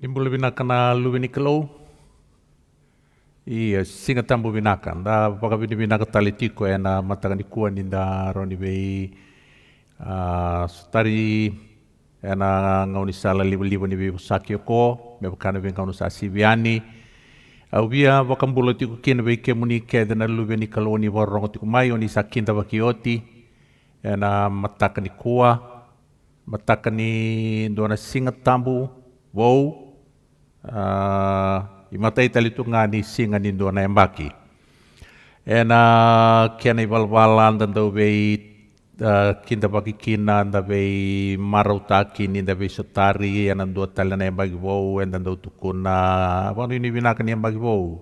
Nimbula vinaka na luvini kalau ia singa tambu vinaka da baka vini vinaka tali tiko na matagani kua ninda roni vei stari na ngauni sala libu ni vei saki ko me bakana vei ngauni sa siviani au via wakambula tiko kina vei ke muni ke na luvini kalau ni warongo tiko mai oni sakinda wakioti na matakani kua matakani dona singa tambu wow imatai tali tu ngani singa ni dona embaki ena kena ibalbalan dan dau bei kinda baki kina da bei marautaki ni da bei sotari ena dua tali na embaki wow ena dau tukuna wanu ini binakan embaki wow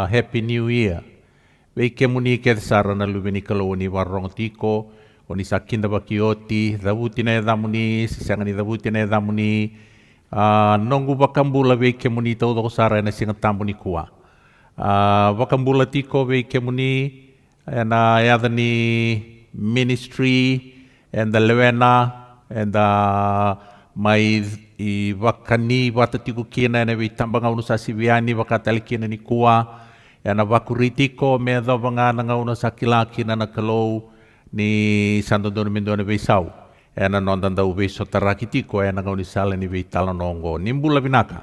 happy new year bei kemuni ke sara na lubeni kalau ni warong tiko oni sakinda baki oti dabuti na damuni sisangani dabuti na damuni nongu wakambula vei ke muni tau doko sara na singa tambu ni kua. Wakambula tiko vei ke muni na yada ni ministry and the lewena and mai i wakani wata tiko kina na vei tambanga unu sa siviani wakatali kina ni kua na wakuritiko me dhavanga na ngauna sa kilakina na kalau ni sandodono mendona vei sau. Ena nondan da ube sotaraki tiko ena ngau ni sala ni vei talanongo nimbula binaka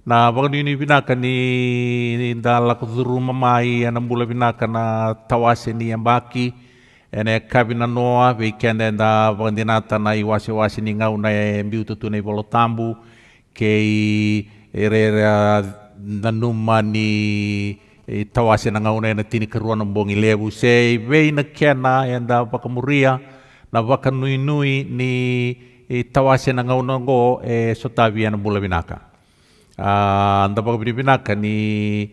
na wakani ni binaka ni ndala kuduru mamai ena mbula binaka na tawase ni ambaki ena kabina noa vei kenda enda wakandinata na iwase ni ngau na mbiu tutu na ibolo tambu kei erera nanuma ni tawase na ngau na ena tini keruan mbongi lebu sei vei na kena enda wakamuria na waka nui ni tawase na ngaunango sotavi na bula binaka. Anda baka binaka ni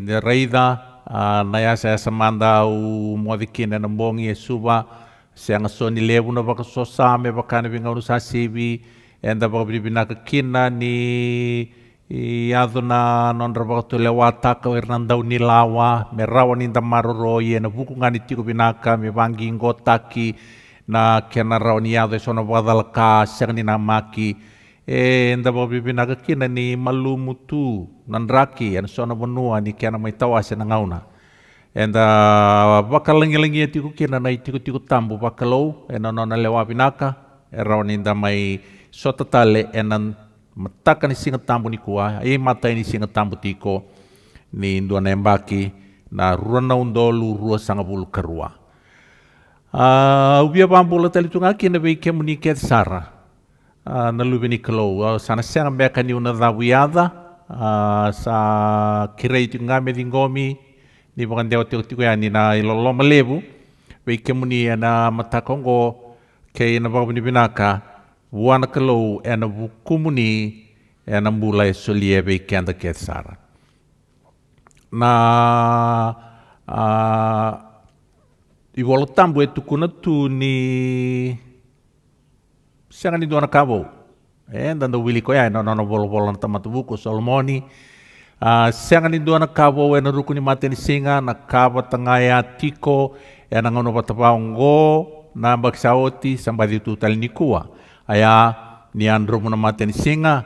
raida na yasa manda u modikina na mbongi suba sianga soni lebu na baka sosame baka na bingaunu sa sibi enda baka binaka kina ni yado na nondra baka tulewata ka wernandau ni lawa merawa ni ndamaroro ye na buku ngani tiko binaka me bangi ngotaki na kena rauni yado sona wadal ka serni na maki enda bo bibina kina ni malumutu nandraki an sona bonua ni kena mai tawase na ngauna enda bakalengi tiku kina na tiku tambu bakalo ena nona lewa binaka rauni nda mai sotatale enan mataka ni singa tambu ni kuah mata ini singa tambu tiko ni ndua nembaki na runa undolu rua sangabulu kerua. Ubia bambula tali tunga kina vei ke muni ke sara na lubeni kalau sana senga meka ni una dhawiada sa kirei tunga medingomi ni bukan dewa tiko ya ni na ilolo malebu vei ke muni na matakongo ke na babu ni binaka wana kalau ena bukumuni ena mulai solie vei ke anda ke sara na iwolo tambu tukuna tu ni sianga ni dona kabo ndanda wili ko ya no bolo na tamatu buku solomoni sianga ni dona kabo na ruku ni mate ni singa na kaba tangaya tiko na ngono batapaongo na baksaoti sambadi tu tali ni kua aya ni andro na mate ni singa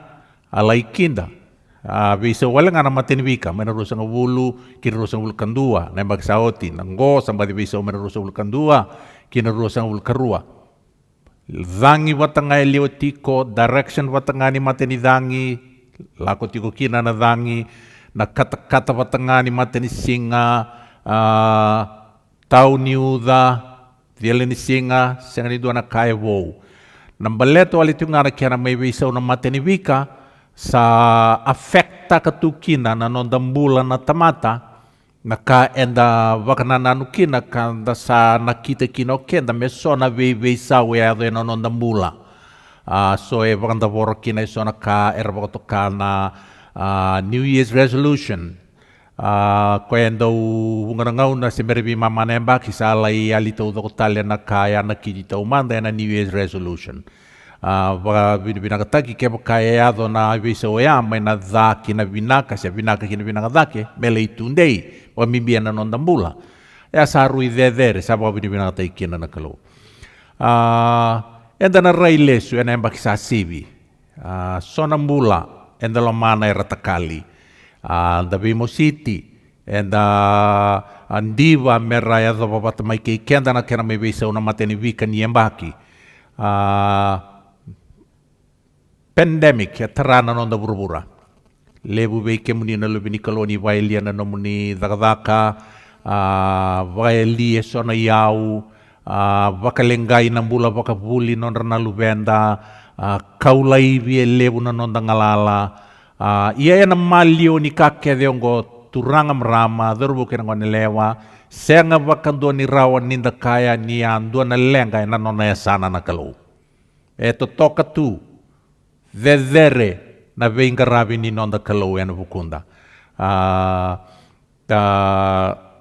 alai kinda bisa wala nga na matinwika menurusang wulu kinurusang wulu kandua na bagsaoti nanggo sambadi bisa menurusang wulu kandua kinurusang wulu karua dangi watangay liotiko direction watangani mateni dangi lako tiko kina na dangi na kata watangani mateni singa tau niuda diele ni singa sengani dua na kaya wow nambaleto walitu nga na kaya na may bisa na mateni wika sa afekta katukina na nondambula na tamata naka enda wakana nanukina kanda sa nakita kino kenda mesona vei sawe ado na nondambula so wakanda borokina isona ka erbakoto ka na New Year's resolution Koendo ungarangau na semeribi mamanemba kisalai alito do talia na kaya na kijita umanda na New Year's resolution. Binakataki kepo kaya yado na visa oyama na dhaki na vinaka siya vinaka kina vinaka dhaki mele itundei wa mimbi na nondambula. Ya saru idedere sababu binakataki kina na kalau. Enda na railesu ena emba kisa sivi. Sonambula enda lo mana era takali. Da Vimo City and Andiva meraya do babata mai ke kenda na kena me visa una mateni vika ni embaki. Pandemic ya terana nonda burubura. Lebu be kemuni na lubini koloni vailia na nomuni dakadaka vailia sona yau vakalengai na bula vakapuli nonda na lubenda kaulai vie lebu na nonda ngalala. Ia na malio ni kake deongo turanga mrama dorbu kena ngone lewa senga vakando ni rawa ninda kaya ni andu na lenga na nona ya sana na kalau. Eto toka tu dedere na venga ravi ni nonda kalau ya na vukunda.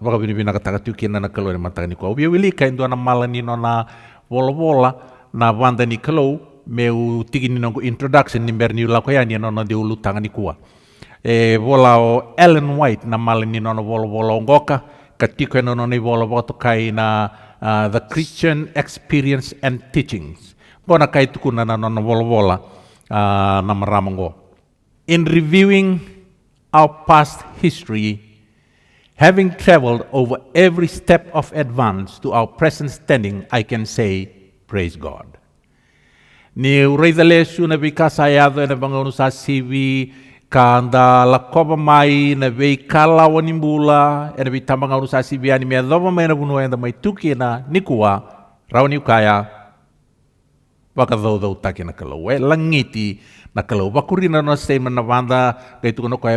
Baka bini nakataka tu kina na kalau ya mataka ni kwa. Ubia wili ka indu na mala ni nona vola na vanda ni kalau meu tigi ni nongo introduction ni berni ula koya ni nona di ulu tanga ni kuwa. Vola o Ellen White na mala ni nona vola ngoka katiko ya nona ni vola kai na The Christian Experience and Teachings. Bona kai tukuna na nona vola na maramongo. In reviewing our past history, having traveled over every step of advance to our present standing, I can say, praise God. Ni ureida lesu na vika sayado na bangonu sa sivi kanda la koba mai na vei kala wanimbula na vita bangonu sa sivi ani me dova mai na bunu enda mai tuki na nikua rauni ukaya baka do taki na kalau langiti na kalau bakurina no statement na vanda kaitu kono koe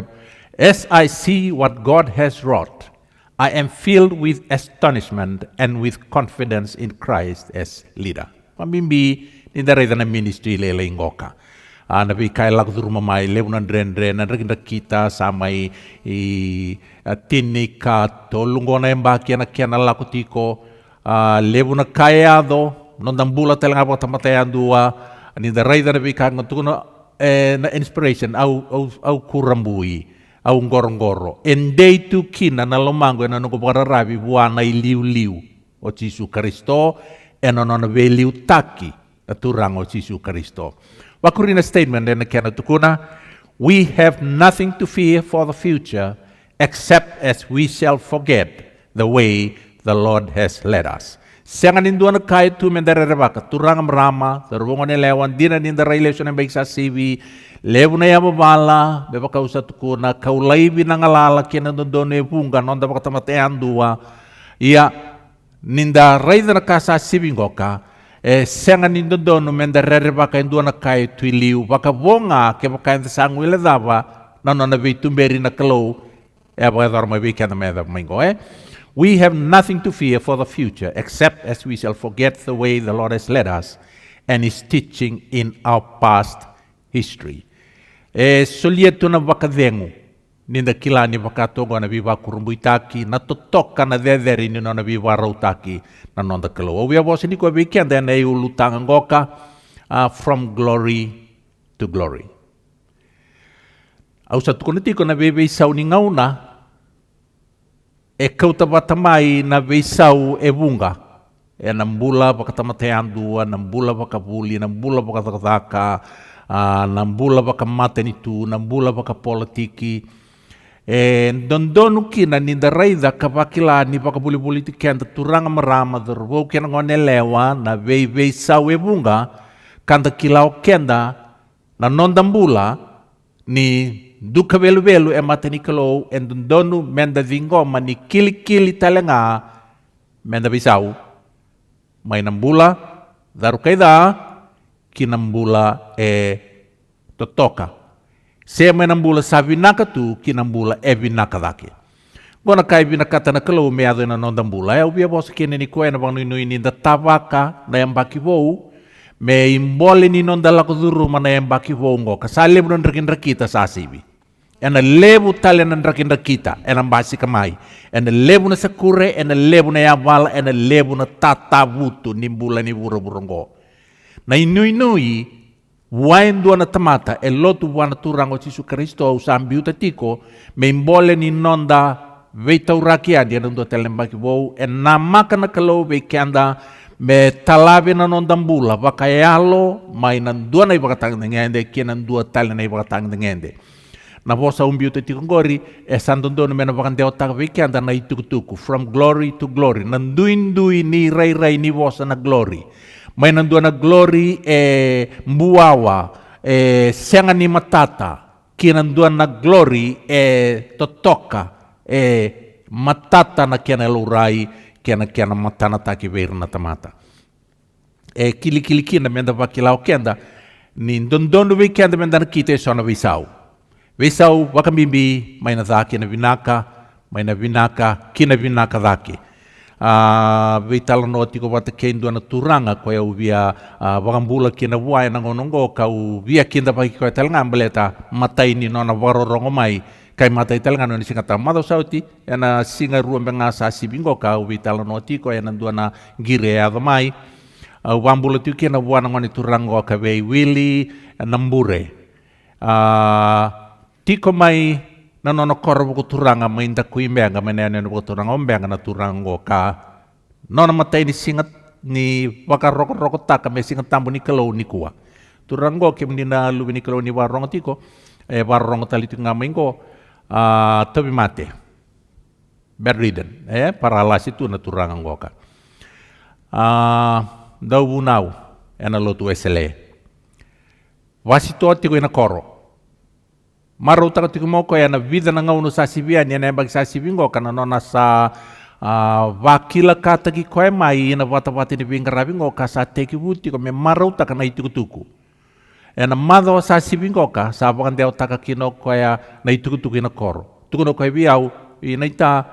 as I see what God has wrought, I am filled with astonishment and with confidence in Christ as leader. Pamimbi ni dari na ministry lele ingoka. Nabi kai lagu rumah mai leunan dren na kita samai tinika tolungona embaki na kiana laku tiko leuna kaya do nondambula telenga bota matean dua ni dari nabi kai ngotuno na inspiration au kurambui au ngorongoro endei tu kina na lomango na no rabi buana liu o Jesu Kristo enono veliu taki turang o Jesu Kristo. Wakurina statement na kena tukuna, we have nothing to fear for the future except as we shall forget the way the Lord has led us. Siangan indua na kaya tu mendere rebaka turang mrama terbongon lewan dina ninda relation yang baik sa CV lewu na yama bala bebaka usa tukuna kaulai binangalala kena dondone bunga nonda baka tamatean dua ia ninda raida na kasa CV ngoka senga nindo dono mendere baka indua na kaya tu liu baka bonga ke baka enta sangwile dava na vitumberi na kalau baka dorma bika na meda maingo We have nothing to fear for the future except as we shall forget the way the Lord has led us and His teaching in our past history. Solieto na bakadengu ninda kilani bakatogo na biwa kurumbuitaki na totoka na dederi ni na biwa rautaki na nonda kalo. We have also niko weekend and ay ulutang ngoka from glory to glory. Au sa tukunitiko na bebe isaw ni ngauna kau tabatamai na veisau bunga nambula bakatamatean dua nambula bakabuli nambula bakatakataka nambula bakamate nitu nambula bakapolitiki dondonu kina ninda raida kapakila ni bakabuli politiki anda turanga marama derbo kena ngone lewa na veisau bunga kanda kilau kenda na nondambula ni duka velu mateni kalau endondonu menda vingo mani kili talenga menda bisau mainambula daru kaida kinambula totoka se mainambula savinaka tu kinambula vinaka dake gona kai vinaka na kalau meado na nondambula ubia bos kene ni koena bang ni ninda tabaka na yambaki vou me imbole ni nonda la kuduru mana yambaki vou ngo kasale bunon rekin rekita sasibi ena lebu tali na ndrakinda kita, ena mbasi kamai, ena lebu na sakure, ena lebu na yavala, ena lebu na tatavutu nimbula ni burongo. Na inui wain dua na tamata e lotu wana turango Yesu Kristo au sambiuta tiko me imbole ni nonda veitau rakiadi ena dua telembaki wou e namaka na kalau veikianda me talabe na nondambula vakayalo mai nan dua na ibakatang ngende kienan dua tali na ibakatang ngende na vosa umbiuta tiko ngori e sandondo mena vakandeo tak veikianda na itukutuku from glory to glory nan duin ni rai ni vosa na glory mai nan dua na glory e mbuawa e senga ni matata kienan dua na glory e totoka e matata na kiana lurai kiana matana taki veir na tamata e kili kina menda vakilao kenda ni dondondo ve kenda menda na kita sona visau wakambimbi mai na dhaki na vinaka mai na vinaka kina vinaka dhaki vitala no tiko wata kendo na turanga ko ya via wakambula kina wai na ngonongo ka via kinda pagi ko talanga ambeleta matai ni nona warorongo mai kai matai talanga no singata mado sauti ena singa ruam benga sa sibingo ka vitala no tiko ena duana gire ava mai wambula tiko kina wana ngoni turango ka vei wili nambure tiko mai na nono korbo ko turanga mainda kuimbenga menene no turanga ombenga na turango ka nono matai ni singat ni wakaroko taka me singat tambu ni kalau ni kuwa turango ke menina lu ni kalau ni warong tiko warong tali tu ngamengo tapi mate bedridden paralysis itu na turanga ngoka dau bunau ena lotu esele wasito tiko ina koro Maru taka tiko moko ya na vida na ngau sa sibia ni na bag sa sibingo kana nona sa wakila kata ki koe mai na wata ni bingarabi ngo ka sa teki wuti ko me maru taka na itukutuku. E na madho sa sibingo ka sa bakan deo taka kino koe na itukutuku ina koro. Tuku no koe biau ina ita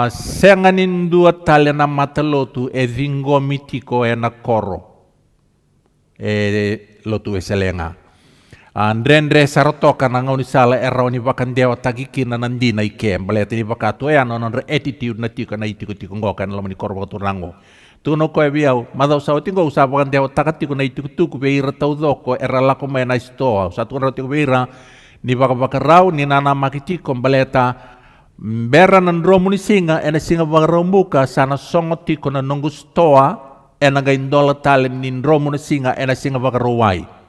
senganin dua tali na matalotu e vingo mitiko e na koro. E lotu e selenga. Andre sarotoka na ngau ni sala era ni bakan dewa tagiki na nandi na ikem balete ni bakato e ano non attitude na tiko na itiko ngokan lo ni korbo turango tuno ko biau madau sa tingo usa bakan dewa takatiko na itiko tuku be ira tau doko era la ko na sto sa tu roti beira ni bakarau ni nana makitiko baleta bera nan romu ni singa ena singa bakarombuka sana songo tiko na nongu stoa ena ga indola talen ni romu ni singa ena singa bakarowai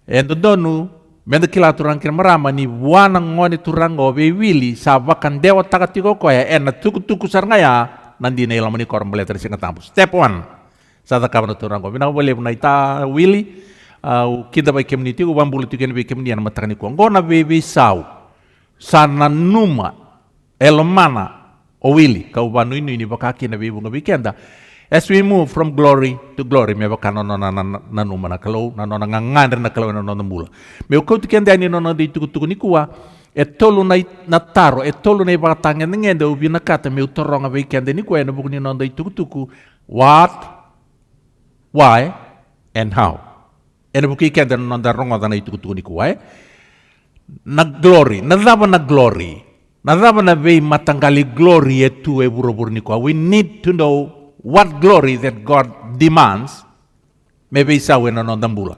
Ento donu menda kila turang kira marama ni wana ngoni turango be wili sa bakan dewa takatiko koya ena tuku sarngaya nandi na ilamo ni koram beletar singa tampu. Step 1 sa takabana turango bina boleh na ita wili kita ba community ko bambulu tiken be community na matakani ko ngona be sau sana numa elomana o wili ka ubanu ini bakaki na be bunga weekenda. As we move from glory to glory, me baka no numa na kalau na ngangandre na kalau na mula. Me ko tikende ani no di tuku ni kuwa e tolu na taro e tolu na ibakatanga ngende ubi na kata me utoronga weekend ni kuwa na bukuni no di tuku what, why and how. Ena buki kende no da ronga na tuku ni kuwa na glory, na daba na glory. Na daba na vei matangali glory e tu e burobur ni kuwa. We need to know what glory that God demands, maybe isaw na nondambula.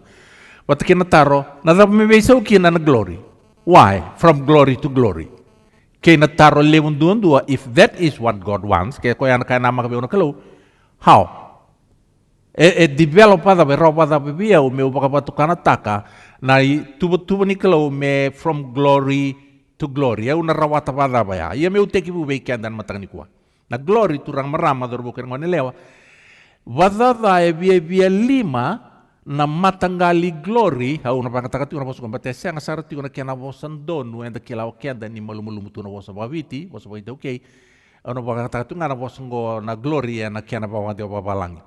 Wat kinataro, nadap maybe isaw kina na glory. Why? From glory to glory. Kaya nataro lewon dua, if that is what God wants, kaya ko yan kaya nama kabi unakalo, how? Develop pada beropa pada biya me ubaka patukana taka na tubo ni kalau me from glory to glory. Ya una rawata pada baya. Ya me uteki bu beikan dan matang ni kuah. Na glory turang marama dor bukan ngone lewa wadada e via lima na matangali glory hau na pakataka tu na bosu kombate senga sarati na kiana bosan donu enda kilau kianda ni malumulu mutu na bosa baviti bosa baviti okay ana pakataka tu na bosan go na glory na kiana bawa de babalangi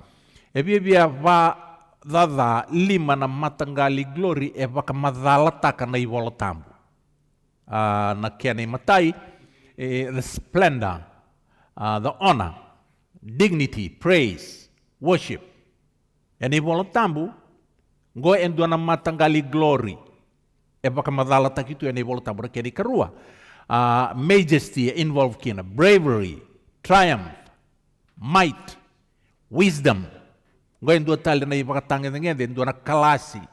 e via va dada lima na matangali glory e baka madalata na iwolo tambu na kiana matai the splendor the honor, dignity, praise, worship. And if all tambu, go and do na matangali glory. baka madala takitu ene bolo tambo na keni karua. Majesty involve kina, bravery, triumph, might, wisdom. Ngayon dua tali na ibaka tangan ngende, dua na kalasi,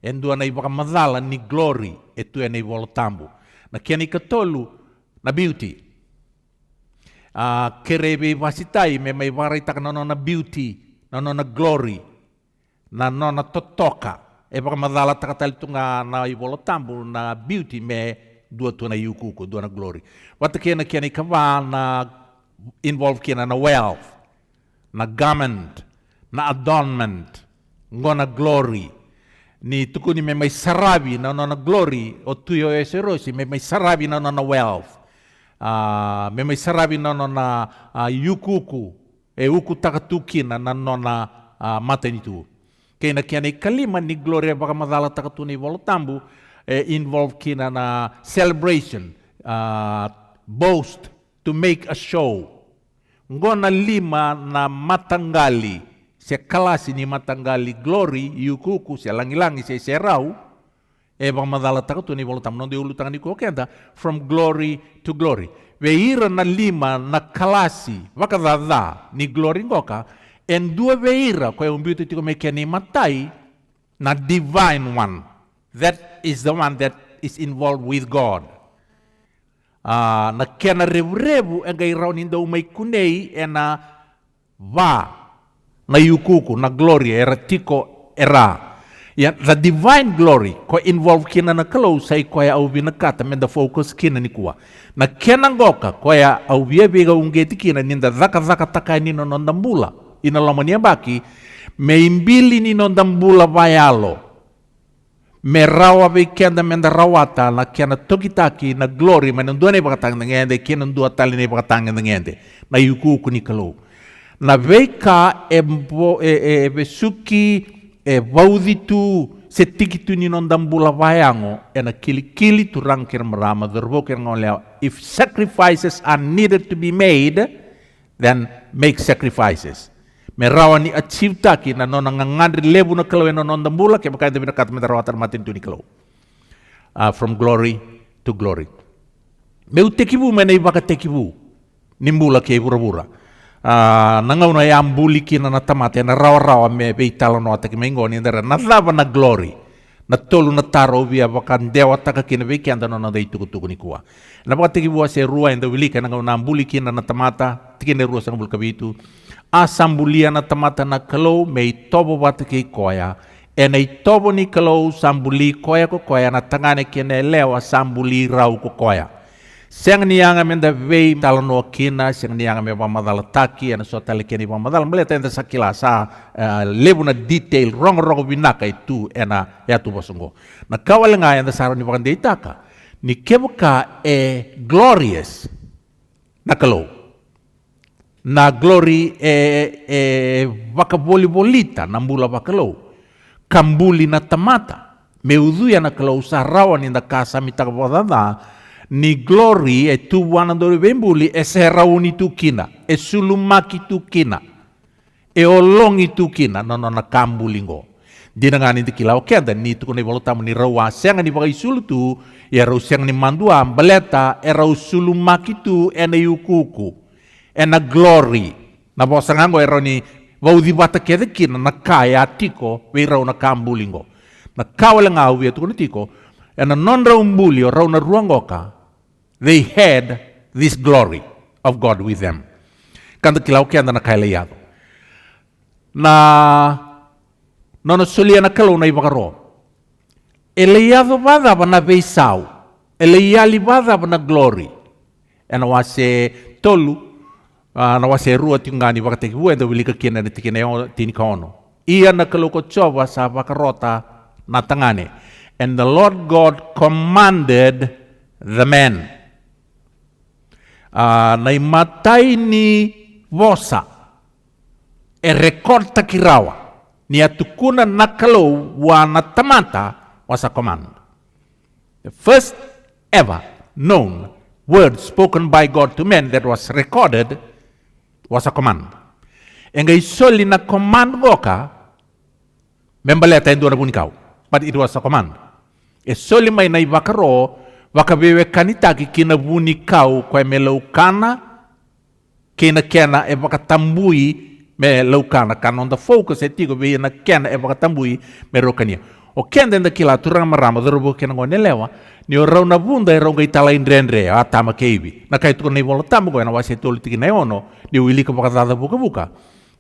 en dua na ibaka madala ni glory, etu ene bolo tambo. Na keni katolu na beauty. Kerebe vasitai me mai varita na beauty, na glory, na totoka. Baka madala takatali tunga na ibolo tambo na beauty me dua tu na yukuku, dua na glory. Wata kena kawa na involve kena na wealth, na garment, na adornment, ngona glory. Ni tukuni me may sarabi na glory, o tuyo eserosi me may sarabi na wealth. Me may sarabi na yukuku, uku takatukina na matenitu. Kaya na kalima ni gloria baka madala takatu ni volotambu involve kina na celebration, boast, to make a show. Ngona lima na matanggali, siya kalasi ni matanggali glory, yukuku, siya langilangi, siya serau, baka madala takatu ni volotambu. Nondi ulutangan ni ko kenda, from glory to glory. Veira na lima na kalasi, baka dada ni glory ngoka, and dua veira ko yung beauty tiko may kani matai na divine one. That is the one that is involved with God. Na kena revu-revu ang gairaw nindaw may kunay na na yukuku na glory era tiko era. Yan, the divine glory ko involved kina na kalau say ko ya au binakata men the focus kina ni kuwa. Na kena ngoka ko ya au biega ungeti kina ninda zaka takai ni nondambula. Inalamania baki meimbili ni nondambula bayalo merawa bekenda menda rawata la kiana tokitaki na glory manundua ne bakatang ngende kiana ndua tali ne bakatang ngende na yuku kunikalo na veka besuki vauditu setikitu ni nondambula bayango ena kili turangkir merama derboker ngolea if sacrifices are needed to be made then make sacrifices. Merawa ni achieve taki na nona ngangandri lebu na kalau na nondambula kaya baka ito kat metarawatan matin tu ni kalau. From glory to glory. Meu tekibu menai baka tekibu nimbula kaya bura-bura. Nangaw na yambuli kina na tamate na rawa-rawa me beitalo no ataki mengo ni ndara nadlava na glory. Na tolu na taro via baka dewa taka kina veki anda nona dai tuku ni kuwa. Na baka tekibu ase rua enda wilika nangaw na ambuli kina na tamata tikine rua sang bul kabitu. Sambulia na tamata na kalau may tobo bata kay koya enay tobo ni kalau sambuli koya ko koya na tangane kene lewa sambuli raw ko koya siyang niyanga menda vei talano kina siyang niyanga me pamadala taki ana so tali keni pamadala meleta enda sakila sa lebu na detail rong binaka itu ena ya tu basungo na kawal nga enda saro ni bakande itaka ni kebuka glorious na kalau na glory vakaboli-bolita na mbula vakalo kambuli na tamata meuduya na kalau sarawan inda kasa mitakabodada ni glory tubuan andori bembuli serawuni tukina sulumaki tukina olongi tukina no na kambulingo dinangani dikilaw kenda ni tukune bolotamu ni rawa senga ni bagai sulutu ya raw senga ni mandua baleta raw sulumaki tu yukuku ena glory na bosangango eroni vaudi bata kede kina na kaya tiko we raw na kambulingo na kawala nga uwi tukune tiko ena non raw mbuli o raw na ruangoka they had this glory of God with them kanda kilaw kenda na kailayado na nono sulia na kalau na ibakaro elayado bada ba na beisau elayali bada ba na glory ena wase tolu na wase rua tingani wakati huenda wilika kina na tikina tinikono iya na kalau ko coba sa bakarota na tangane and the Lord God commanded the men na imatay ni vosa rekorta kirawa ni atukuna na kalau wana tamata was a command the first ever known word spoken by God to men that was recorded was a command. Engay soli na command goka membaleta endo na bunikaw. But it was a command. E soli mai nai wakaro, wakawewe kanitaki kina vuni kau koe me laukana, kina kena e wakatambui me laukana. Kan on the focus e tigo be na kena e wakatambui me rokania. O kenda nda kila turanga marama dorobo kena ngone lewa, ni o rauna bunda e raunga itala indrenre, a tama keibi. Na kai tuko nei vola tamu koe na wasi tolu tiki na ono, ni uilika wakatata buka.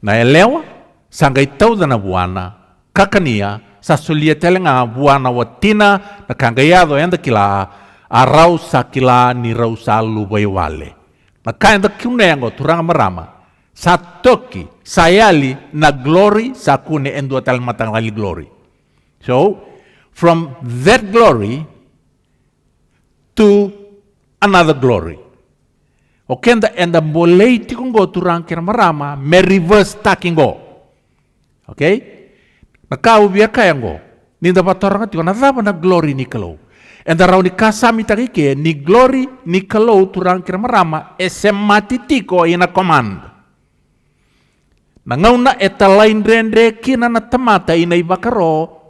Na e lewa, sanga itau dana buana, kakania, sa solia telenga buana watina, na kangayado enda kila, a rau sa kila ni rau sa lubai wale. Na kai nda kiunengo turanga marama, sa toki, sa yali na glory, sa kune endua telematang lali glory. So, from that glory to another glory. Okenda enda bolei tikungo turang kira marama me reverse takingo. Okay? Nakau biya kayango. Ninda patoranga tiko nadaba na glory ni kalau. Enda rau ni kasami takike ni glory ni kalau turang kira marama esemati tiko ina command. Nangauna etalain rendre kina na tamata ina ibakaro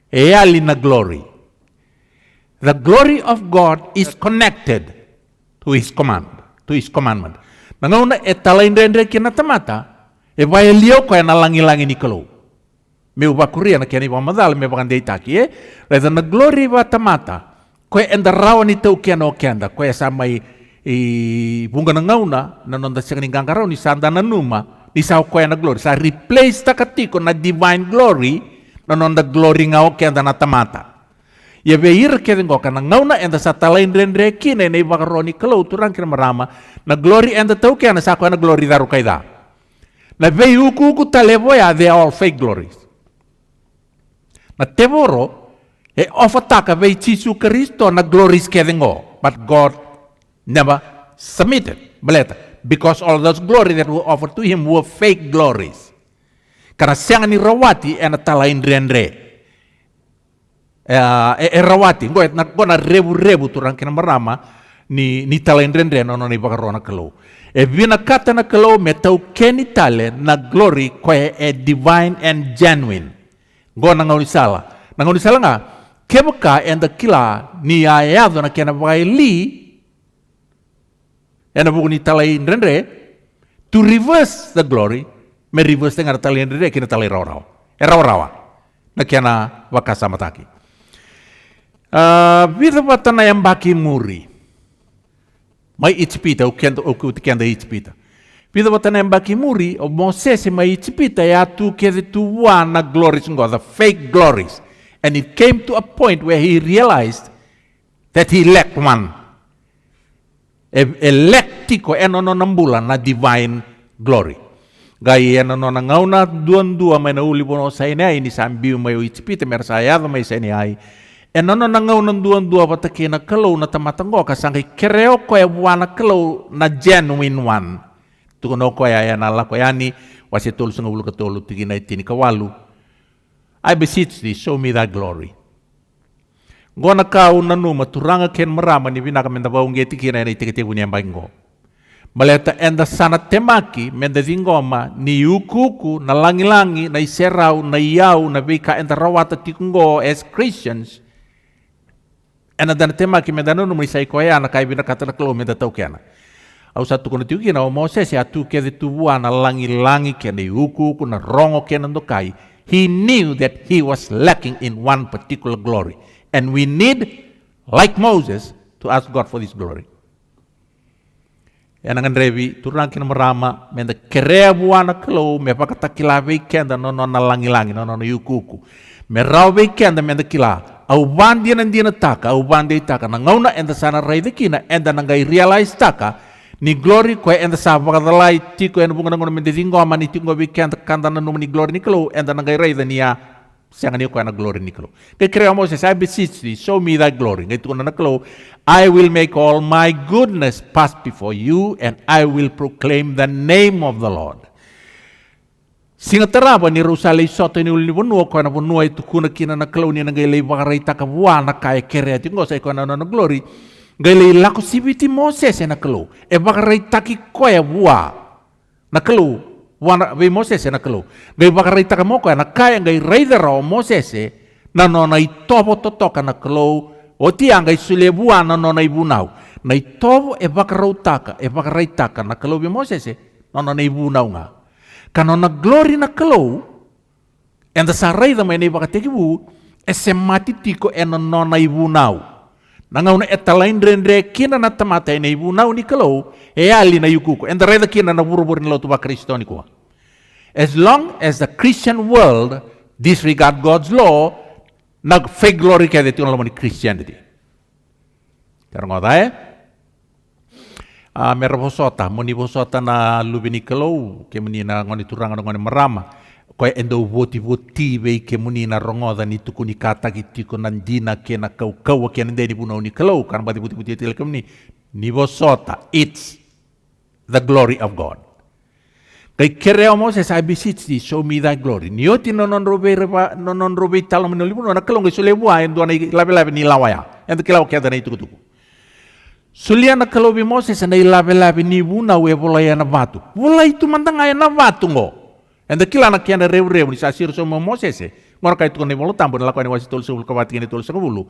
eali na glory. The glory of God is connected to His command, to His commandment. Nangauna etalain rendre kina tamata, e vai lio ko na langi-langi ni kalau. Me ubakuria na kini pamadal me bakandei taki Reza na glory va tamata, ko enda rawa ni tau kiano kenda, ko samai bunga nangauna na nonda sekani gangkarau ni sanda na numa, ni sao ko na glory. Sa replace takatiko na divine glory, non the glory ngao kenda na tamata. Ya beir kenda ngo kana ngauna enda sa talain rendre kine nei bakaroni kalau turang kira marama na glory enda tau kena sa ko na glory daru kaida. Na be uku talebo ya they are all fake glories. Na teboro e ofataka be Jesu Kristo na glories kenda ngo, but God never submitted. Beleta because all those glory that were offered to him were fake glories. Karena siang ni rawati ena talain rendre, rawati, na rebu turang kena marama ni talain rendre nono ni bakarona kalau. Bina kata na kalau metau keni tale na glory koe divine and genuine. Go nangauni sala nga kebaka enda kila ni ayado na kena baili ena buku ni talain rendre to reverse the glory. Me reverse tengah talian rende kina tali rawa na kiana wakasa mataki. Vida batana yang baki muri. Mai itspita o tikianda itspita. Vida batana yang baki muri o Moses mai itspita ya tu kede tu wana glories ngo the fake glories. And it came to a point where he realized that he lacked one. Electiko enono nambulan na divine glory. Gaya na no nangauna duan-dua may nauli po sa inay ni sambiu may uitspite mersayado may sa inay no nangauna duan-dua pataki na kalau na tamatango kasangkay kereo ko buwana kalau na genuine one tukuno ko ya na la ko yani wasi tul sa ngulu katulu tigi na itini kawalu. I beseech thee, show me that glory. Gona kau nanu maturanga ken marama ni binakamenda baungi tiki na itikiti bunyang baingo. Maleta enda sana temaki menda zingoma ni ukuku na langi-langi na iserau na iau na bika enda rawata tikungo as Christians. Ena dan temaki menda nunu misai koya na kai bina kata na kelo menda tau kiana. Au satu kono tiuki na o Moses ya tu kede tuwa na langi-langi kena ukuku na rongo kena ndokai. He knew that he was lacking in one particular glory. And we need, like Moses, to ask God for this glory. Yanangan revi turang kina marama menda kerea buana kalau me pakata kila weekend no na langi-langi no yukuku me raw weekend menda kila au bandi na taka au bandi taka na ngauna enda sana rai de kina enda nangai realize taka ni glory ko enda sa pakadalai tiko enda bunga ngono menda zingo amani tingo weekend kanda na ni glory ni kalau enda nangai rai de nia siang ni ko na glory ni kalau ke krea Moses I beseech thee show me that glory ngai tu na kalau I will make all my goodness pass before you and I will proclaim the name of the Lord. Singa teraba ni Rusale soto ni uli bonua ko na bonua itu kuna kina na kalau ni na gailei bakarai takawa na kaya kere ati ngosa ko na glory gailei lako sibiti Moses na kalau e bakarai taki ko ya bua na kalau wana be Moses na kalau gai bakarai takamoko na kaya gai raidera o Moses na nona itovo totoka na kalou o tianga isulebua na nona ibunau na itovo e vakarautaka e vakaraitaka na kalou be Mosese na nona ibunau nga kanona glory na kalou enda sarai da mai nei vakatekivu e se matitiko e na nona ibunau na ngauna etalain rendre kina na tamata e na ibunau ni kalou e ali na yukuko enda reda kina na burubur ni lotu vakristoni kuwa. As long as the Christian world disregard God's law, nag fake glory kaya dito ng Christianity. Pero nga meron posota, muni posota na lubini kalau, ke muni na ngoni turangan ngoni marama, kaya endo voti be ke muni na rongoda ni tukuni kata kitiko nandina ke na kau ke nende ni punaw ni kalau, karena bati buti tel kem ni posota. It's the glory of God. Kay kereo Moses, I beseech thee, show me thy glory. Nioti non robe talo menolibu no nakalong sulebu ay ndo na labe ni lawaya. Endo kilaw kaya na itukutuku. Sulia nakalobi Moses na labe ni buna we volaya na batu. Vola itu mantang ay na batu ngo. Endo kila na kaya na rew ni sasir so Moses ngor kay tukon ni bolo tambo na lakwa ni wasi tol sul kawati ni tol sa bulu.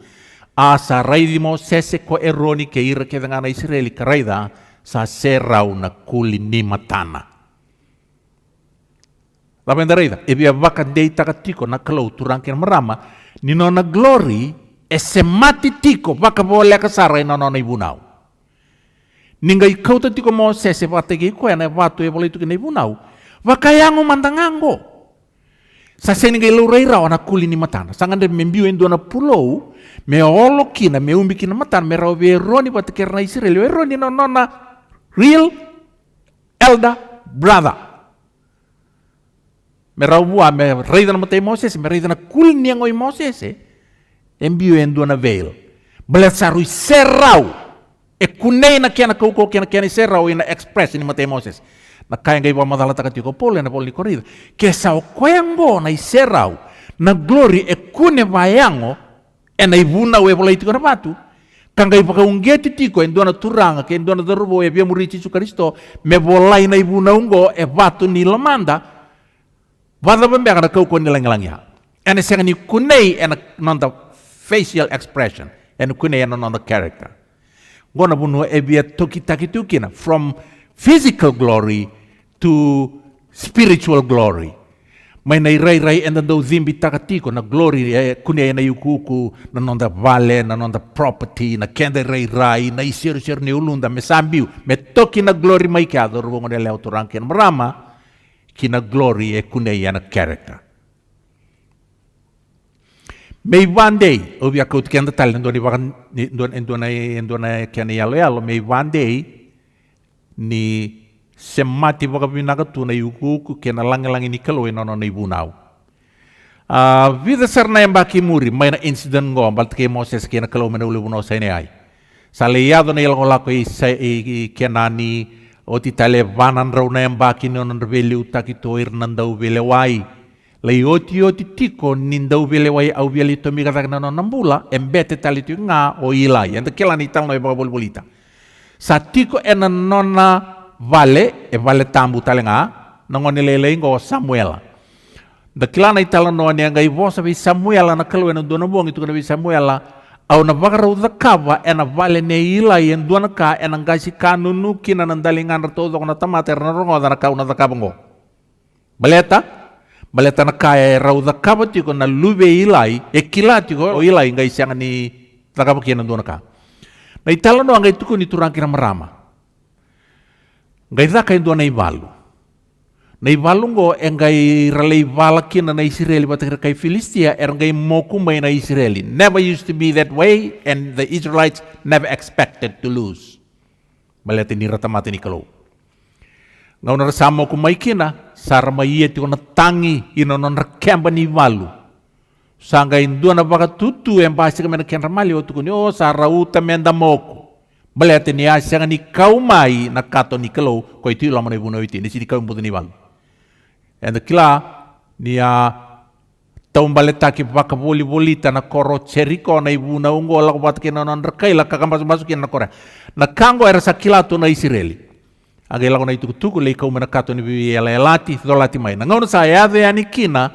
Asa rai di Moses ko eroni ke ira ke ngana Israeli karaida sa serau na kuli ni matana. Lapendarida, ebia vaka dei takatiko na kalau turang kena merama, ni nona glory, ese mati tiko vaka boleh kasara ina nona ibunau. Ningai kau tiko Moses se pategi ko na vatu e boleh tu kena ibunau, vaka yango mandangango. Sa seningai lureira ona kuli ni matana, sangan de membiu endo na pulau, me olo kina me umbi kina matana, me rawe roni patekerna Israel, roni nona real elder brother. Merawua me rei na matei Moses, me rei na kul niang oi Moses enbiu endo na veil. Belasarui serau e kunei na kiana kauko kiana serau ina express ni matei Moses. Na kaya ngai wa madala takatiko pole na pole ni korida. Ke sao koyango na serau na glory e kune vayango e na ibuna we bola itiko na batu. Kangai paka ungeti tiko endo na turanga ke endo na darubo e bia murici su Kristo me bolai na ibuna ungo e batu ni lamanda. Wada bembeka na kau koni lang ya. Ene senga ni kunei ena non the facial expression, ena kunei ena non the character. Gona bunu ebia toki taki tukina from physical glory to spiritual glory. May na irai ena do zimbi takatiko na glory kunei ena yukuku na non the vale na non the property na kende rai na isir ni ulunda me sambiu me toki na glory mai kado rubongo de leo turanken marama. Kina glory e kunei ana character. May one day, obvia kau tikian tal ndoni wakan ndona kiani yalo may one day ni semati waka binaga tu na yuku kena langi ni kalau enono ni bunau. Vida sarna yang baki muri may na incident ngo balt ke Moses kena kalau mena ulu bunau sa ai. Saliyado na yalong lako i kenani o ti tale vanan rau na yang baki non rebeli utaki toir nandau belewai. Lai oti tiko nindau belewai au biali to mi kata na nambula embete tali tu nga o ilai. Anda kela ni tal no e bolita. Sa tiko ena nona vale tambu tale nga nangone lele ngo Samuel. Da kela na itala no ni ngai vosa bi Samuel na kalu ena dona buang itu kana bi Samuel au na bakarau da kava ena vale ne ila yen duana ka ena ngasi kanunu kina nandalingan rato do na tamater na rongo da ka una da kabango baleta na kaya rau da kava tiko na lube ilai e kila tiko o ilai ngai siang ni da kava kina duana ka na itala no ngai tuku ni turang kina marama ngai da kai duana ivalu na ivalungo engai ralei valakin na Israeli batakir kai Filistia engai moku mai na Israeli. Never used to be that way and the Israelites never expected to lose. Balete ni ratamate ni kalau. Ngau na rasamo ku mai kina sarma iye ti na tangi ino non rakamba ni valu. Sanga indua na baka tutu yang pasti kemana ken ramali o tukuni o sarauta menda moku. Balete ni asya ni kau mai na kato ni kalau ko itu lama na ibuno iti ni sidi kau mbuto ni valu. And kila niya taum baleta ki baka bolita na koro cheriko na ibuna ungo la kubat kina non rekai la kakam masukin na kore na kango era sakila tu na Israeli agela na itu tuku le kau menakato ni bi elati dolati mai na ngau sa ya de ani kina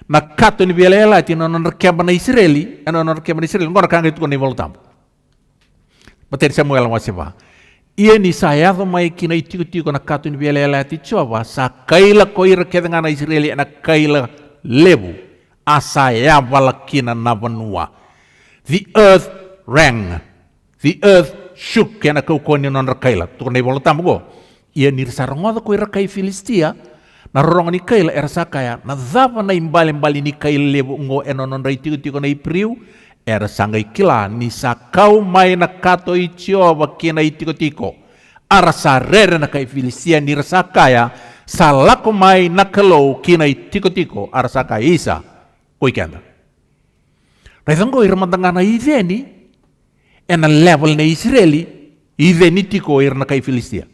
Na kato ni belela ti non rekeba na Israeli, non rekeba na Israeli, ngora kanga itu ni voltam. Materi Samuel waseba. Ia ni saya mai kina itu na kato ni belela ti choba sa kaila koi rekeba na Israeli na kaila lebu asaya walakina na vanua. The earth rang, the earth shook kena kau koni non rekaila. Tu ni voltam go. Ia ni sarongoda koi rekai Filistia. Na rorong ni kaila ersa kaya na zava na imbali ni kaila lebu ngo enonon rai tigo na ipriu era sangai kila ni sakau mai na kato ichio bakina itiko arasa rere na kai Filistia ni rasa kaya salako mai na kalau kina itiko arasa kaya isa koikanda. Raizango irmandanga na izeni ena level na Israeli izeni tiko irna kai Filistia.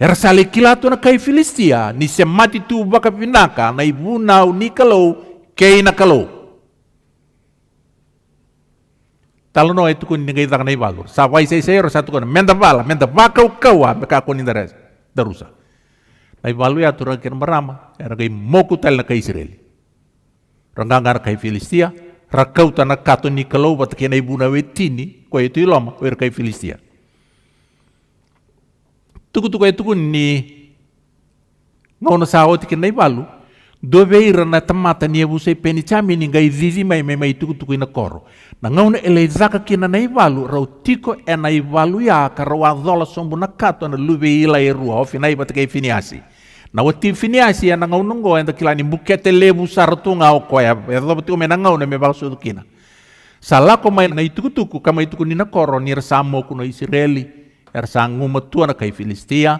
Era sale kilato na kai Filistia ni se mati tu baka pinaka na ibunau ni kalau kei na kalau. Talo no itu kun ni kita na ibalu. Sawai saya satu kun menda baka ukawa beka kun interes darusa. Na ibalu ya turun kira merama era kai moku tel na kai Israel. Ranggangar kai Filistia rakau tanah kato ni kalau bat kena ibuna wetini ko itu iloma wer kai Filistia. Tuku itu ni ngono sao tikin na ibalu do veira na tamata ni abusai peni chami ni ngai zizi mai tuku ina koro na ngono ele zaka kina na ibalu rau tiko e na ibalu ya karawa zola sombu na kato na luve ila erua ofi na ibata kai Finiasi na wati Finiasi ya na ngono ngo enda kilani bukete lebu saratunga o koya edo batu me na ngono me balsu kina salako mai na ituku kama ituku ni na koro ni resamo kuno Israeli ersangu matua na kai Filistia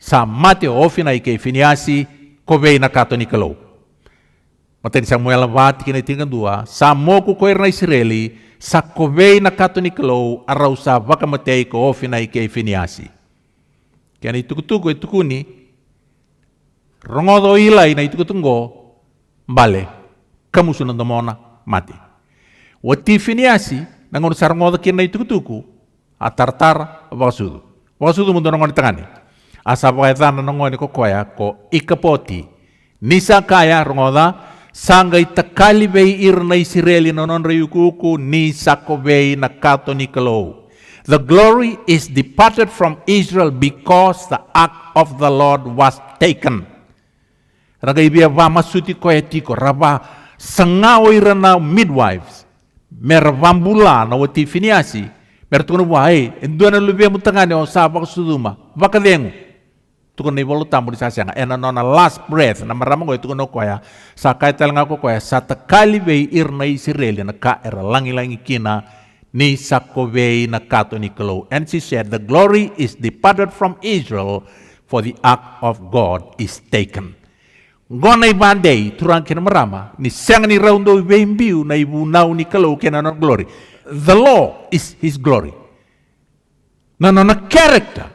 sa mate ofi na kai Finiasi kovei na kato ni kalau. Materi Samuel vati kina tingan dua sa moku koer na Israeli sa kovei na kato ni kalau arau sa vaka matei ko ofi na kai Finiasi. Kiana ituku ni rongodo ilai na ituku bale kamu sunan domona mati. Wati Finiasi nangon sa rongodo kina ituku atar wasudu mundo nongoni tangani asa paetana nongoni ko koya ko ikapoti nisa kaya rongoda sangai takali bei irna Israeli nonon reyukuku nisa ko bei na kato nikalo. The glory is departed from Israel because the ark of the Lord was taken. Raga ibia vama suti koya tiko raba sangao irna midwives mervambula na wati Finiasi bertukun wahai, enduana lebih mutangani on sabak suduma, bakadengu. Tukun ni bolu tamu di sasianga, ena nona last breath, nama ramongo itu kuno koya, sakai telenga ko koya, sata kali bei irna Israeli na ka era langi kina ni sakovei na kato ni kalau. And she said, the glory is departed from Israel, for the ark of God is taken. Gona ibandei turang kina marama, ni siang ni raundo beimbiu na ibu nau ni kalau kena not glory. The law is his glory. Nona character.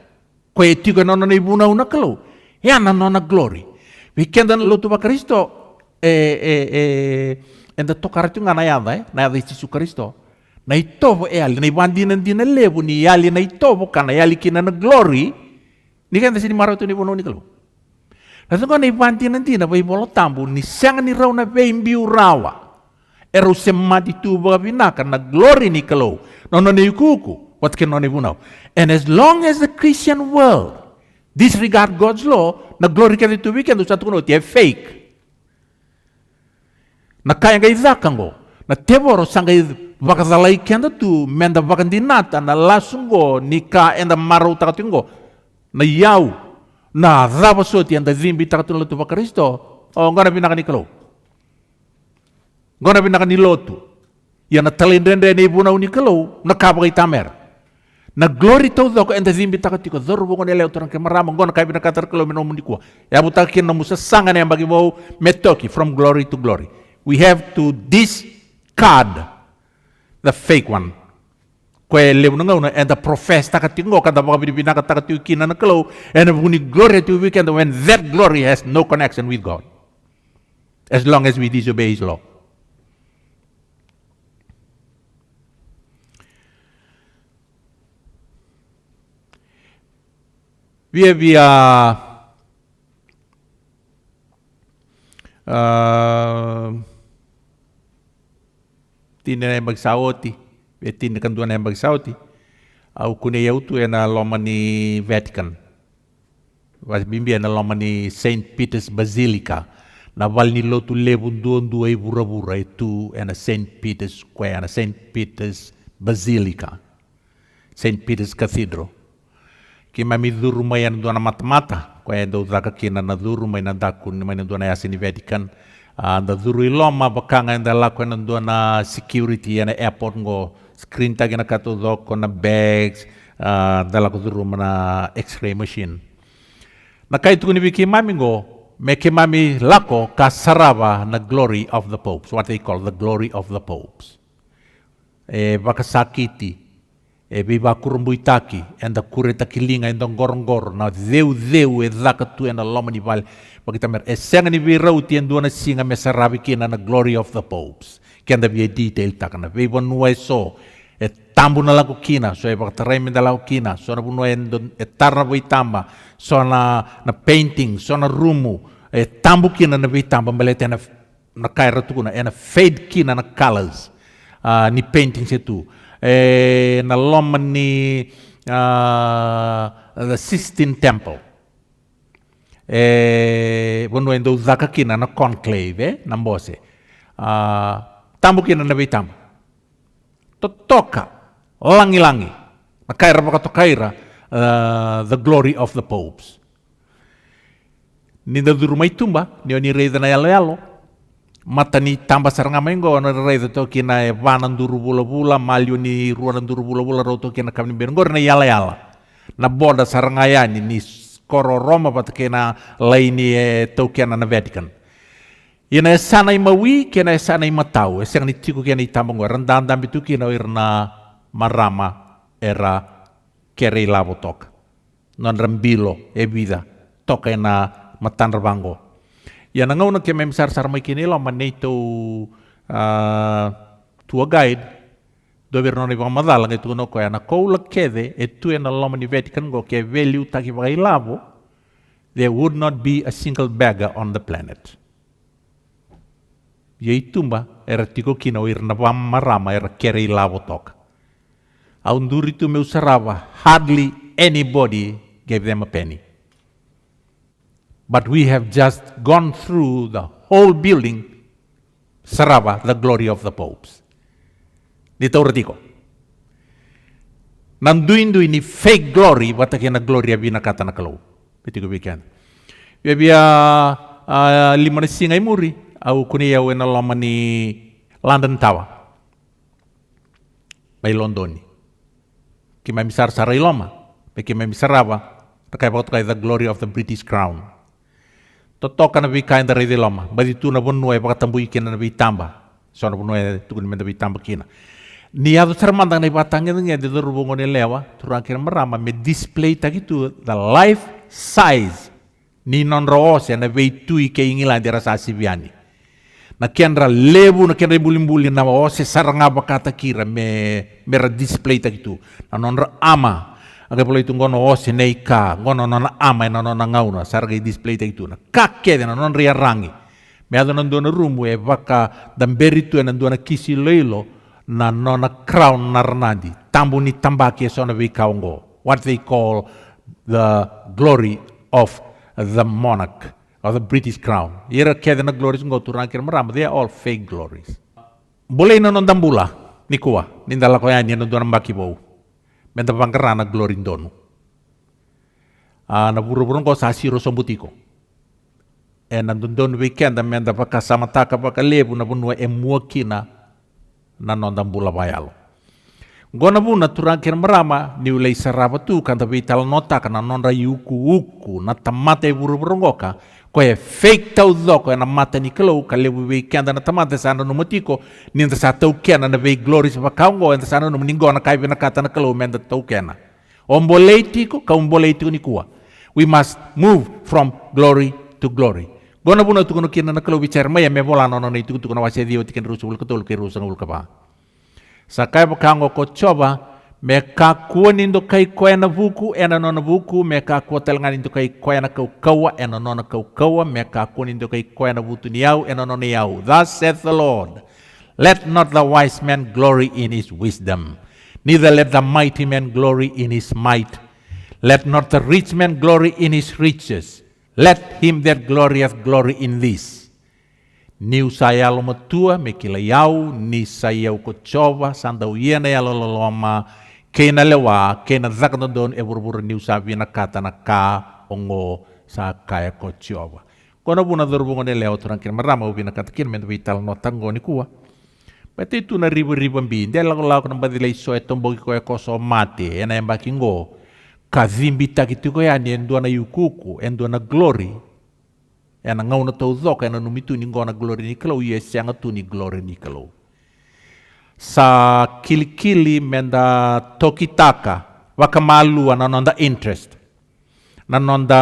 Kaya tiga nona ibuna una kalau. Ya nona glory. Weekend lotu ba Kristo enda tokar tu ngana yanda na Yesus Kristo. Na ito ali na ibandinan din na lebu ni ali na ito kana yali kina na glory. Ni kan sini maro tu ni bono ni kalau. Lalu kan ibandinan din na bolo tambu ni sang ni raw na beimbiu rawa. Eru semati tu babinaka na glory ni kalau nono ni kuku what can noni bunau. And as long as the Christian world disregard God's law na glory kan itu weekend satu kuno dia fake na kaya ngai zakango na teboro sangai bakazalai kenda tu menda bakandinata na lasungo nika enda maru takatungo na yau na zaba soti enda zimbi takatun tu bakaristo o ngana binaka ni kalau. Gona binakan ni lotu. Ya na talindende ni ibuna uni kalau na kabagay tamer. Na glory to ko enda zimbi takatiko zorbo ngone leo torang ke marama gona kay binakatar kalau minom ni ko. Ya butakin na musa sangan yang bagi mo metoki from glory to glory. We have to discard the fake one. Kwe leo nga una and the profess takatingo kada baka binaka takatiyo kina na kalau and buni glory to weekend when that glory has no connection with God. As long as we disobey his law. via tine na magsaoti, e tine kanduana na magsauti, au kune yautu e na loma ni Vatican. Was bimbi na loma ni St. Peter's Basilica. Na val ni lotu levu nduondu e vura-vura e tu e na St. Peter's Square, na St. Peter's Basilica. St. Peter's Cathedral. Ki mami dhuru mai ana duana mata-mata, ko e do dhaka kina na dhuru mai na daku mai na duana yasi ni Vatican. Na dhuru iloma bakanga enda lako na duana security na airport ngo screen tagi na kato dhoko na bags, dala ko dhuru na x-ray machine. Na kaitu ni wiki mami ngo, me ke mami lako ka sarava na glory of the popes, what they call the glory of the popes. E vakasakiti, e viva kurumbuitaki, enda kureta kilinga enda ngorongoro, na deu e dhaka tu enda loma ni vale. Pakita mer, e senga ni virauti endu na singa me saravi kina na glory of the popes. Kenda via detail takana, viva nuai so, e tambu na laku kina, so e vakatarai da laku kina, so na bunua e tarna vitamba, so na painting, so na rumu, e tambu kina na vitamba, malete na kaira tukuna, e na fade kina na colors, ni painting setu. Na loma ni the Sistine Temple. Bunua endo zaka kina na conclave, na mbose. Tambu kina na vitamba. Totoka, langi-langi, nakaira pakatokaira, the glory of the popes. Ninda duru mai tumba, ni reida na yalo-yalo, mata ni tamba saranga maingo, na reida to kina e vanan duru bula-bula, malio ni ruanan duru bula-bula, roto kina kami berengor na yala-yala. Na boda saranga yani, ni skoro Roma pata kina laini e to kina na Vatican. Ina e sana i mawi, kena e sana i matau. E senga ni tiku kena i tambango. Rendam bitu kena irna marama era kere i lavo toka. Non rambilo e vida. Toka ina matan rabango. Ia na ngauna ke memsar sarmai kene lo maneito tua guide. Dover non i madala ngai tu no ko ana koula kede e tu ena loma ni Vatican go ke value taki vai lavo. There would not be a single beggar on the planet. Yei tumba era tiko kina o irna marama era kere i lavo toka. Aunduri tu meu sarava, hardly anybody gave them a penny. But we have just gone through the whole building, sarava, the glory of the popes. Dito tiko. Nanduindu ini fake glory, wata kena gloria bina kata na kalau. Betiko bikin. Bia lima na singai muri. Au kuni au ena loma ni London Tower. Bai Londoni. Ki mai misar sarai loma. Ki mai misarava. Takai pakai the glory of the British Crown. Totoka na vika enda rei de loma. Badi tu na bunu e pakatambu ikina na vitamba. So na bunu e tukuni menda vitamba kina. Ni adu sarmandang na ibatangnya nge de rubungo ni lewa. Turang kira merama me display takitu the life size ni non roose na veitu ike ingilan di rasa siviani. Na kenra lebu na kenra bulim-bulim na ose saranga bakata kira mera display takitu. Na nonra ama. Aga pula itu ngono ose neika, ngono nona ama na nona ngauna sarga display takitu. Na kake na non ria rangi. Me ado non dona rumu e vaka damberitu na dona kisi leilo na nona crown narnadi. Tambu ni tambaki sona vikaungo. What they call the glory of the monarch. Of the British Crown. Ira keda na glories ngo turang kira marama. They are all fake glories. Boleh na nondambula ni kuwa. Nindala ko yan yan nondon mbaki bau. Menta pangkarana glory ndonu. Na buru-buru ko sa siro sombutiko. E nandun weekend menta pakasama taka pakalebu na bunwa emuakina na nondambula bayalo. Gona buna turang kira marama ni ulai saraba tu kanta vital nota kana nonra yuku na tamate buru-buru ngoka. Ko e fake tau doko na mata ni kalau kalebu weekend na tamate sana no matiko ninda sa tau kena na ve glory sa kaungo enta sana no ningo na kai na kata na kalau menda tau kena. Omboleitiko ka omboleitiko ni kuwa. We must move from glory to glory. Gona buna tu kono kena na kalau bicara maya me bola no itu tu kono wase dio tiken rusul ketul ke rusul ul kapa. Sakai pakango ko coba me ka kuanindo kai koena vuku ena nona vuku me ka kuatelngan indo kai koena kau kawa ena nona kau kawa me ka kuanindo kai koena vutu niau ena nona niau. Thus saith the Lord, Let not the wise man glory in his wisdom, neither let the mighty man glory in his might. Let not the rich man glory in his riches. Let him that glorieth glory in this. Niu sayalo matua me kila yau, ni sayau ko chova, sandau iena yalo loloma, kena lewa, kena zakandon ebur niu sabi na kata na ka ongo sa kaya ko chova. Kono buna dorbungo ne leo turangkin marama ubi na katakin men vital no tango ni kuwa. Pati itu na ribu-ribu bin, dia lagu-lagu nampak dilai soe tombogi koe koso mate, ena yang baki ngo, kazimbi tak itu koe ani, endua na yukuku, endua na glory, ena ngau na tau zoka, ena numitu ni ngo na glory ni kalau, iya sianga tu ni glory ni kalau. Sa kili-kili menda tokitaka, waka malu na nonda interest, na nonda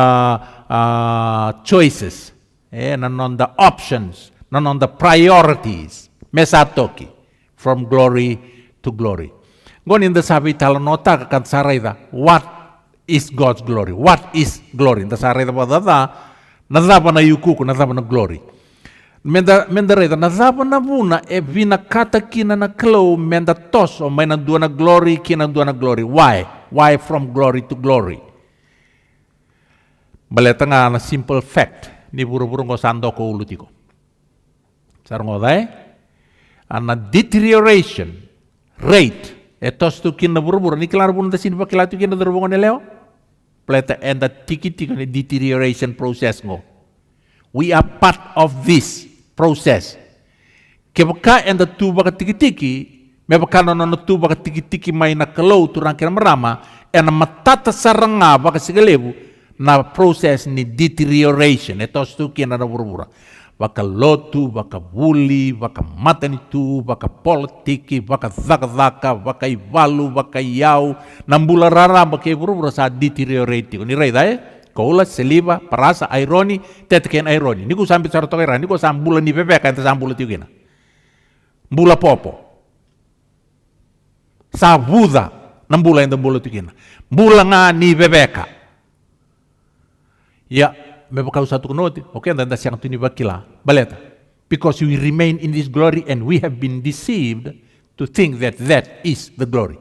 choices, na nonda options, na nonda priorities, mesatoki, from glory to glory. Gonin da sabi tala nota kan saraida, what is God's glory? What is glory? Da saraida badada, nazaba na yukuku, nazaba na glory. Menda reda, nazaba na buna, e vina kata kina na klo, menda tos, o may nandua na glory, kina nandua na glory. Why? Why from glory to glory? Baleta nga na simple fact, ni buru-buru ngo sando ko ulutiko. Sarang oday, ana deterioration rate etos tu kina buru-buru ni kelar bun da sini bakila tu kina dorobongo ne leo pleta and the tiki ni deterioration process ngo. We are part of this process. Kebaka and the tu baka tiki me baka no tu baka tiki mai na kalau tu rangkira merama and matata saranga baka sigalebu na process ni deterioration etos tu kina na buru-buru. Baka lotu, baka buli, baka matanitu, baka politiki, baka zaka-zaka, baka ivalu, baka yau, nambula rara, baka iburu sa deteriorate. Ni rai dae, kaula seliva, parasa, ironi, tetken ironi. Niku sambil cara tokeran, niku sambula ni bebeka, ente sambula tiukina. Bula popo. Sabuda, nambula ente bula tiukina. Bula nga ni bebeka. Ya, me bakau satu noti, okay, dan das yang tuni bakila, baleta. Because we remain in this glory and we have been deceived to think that that is the glory.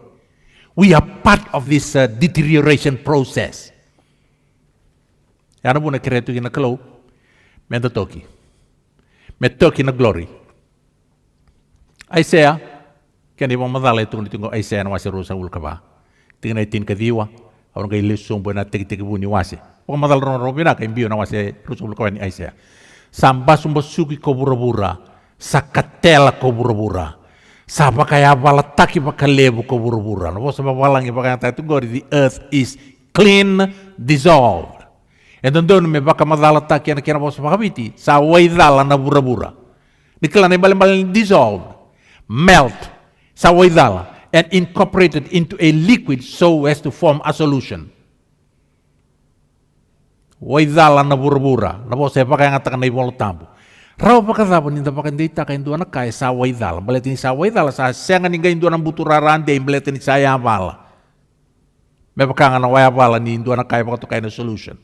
We are part of this deterioration process. Yana buna kira itu kina kalau, menda toki. Me toki na glory. Isaiah, kan ibu madala itu tunggu Isaiah na wasi rusa ulkaba. Tinggal itin kadiwa, orang kaya lesung buat teki buni wasi. Pokok madal rono bina kay bio na wasi rusul ko ni Isaiah. Samba sumba suki ko burabura, sakatela ko burabura. Saba kaya balataki bakalebu ko burabura. No sa babalang ibaka tayo gori, the earth is clean, dissolved. And then me baka madalataki na kina boss bakabiti sa waydala na burabura. Nikla na baling dissolved, melt sa waydala and incorporated into a liquid so as to form a solution. Waidala na burabura, na po sepa kaya ngatakan na ibolo tambo. Raw pakasabo ninda pakandita kay indua na kay sa waidala. Baletin sa waidala sa siya nga ninga indua ng buturarande, baletin sa yabala. May pakanga na wayabala ni indua na kay pakato kay na solution.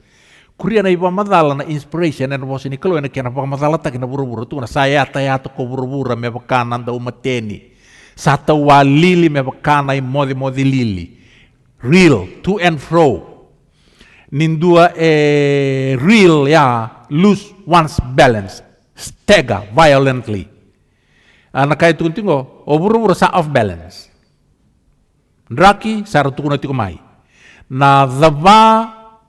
Kuriya na iba madala na inspiration na po sinikalo na kaya na pakamadala taki na burabura. Ito na sayata-yato ko burabura, may pakanan da umateni. Sa tawa lili, may pakana modi lili. Real, to and fro. Nindua real lose one's balance, stagger violently. Nakaya tuntingo, oburu sa off balance. Draki saratu kuna tikumai. Na dhava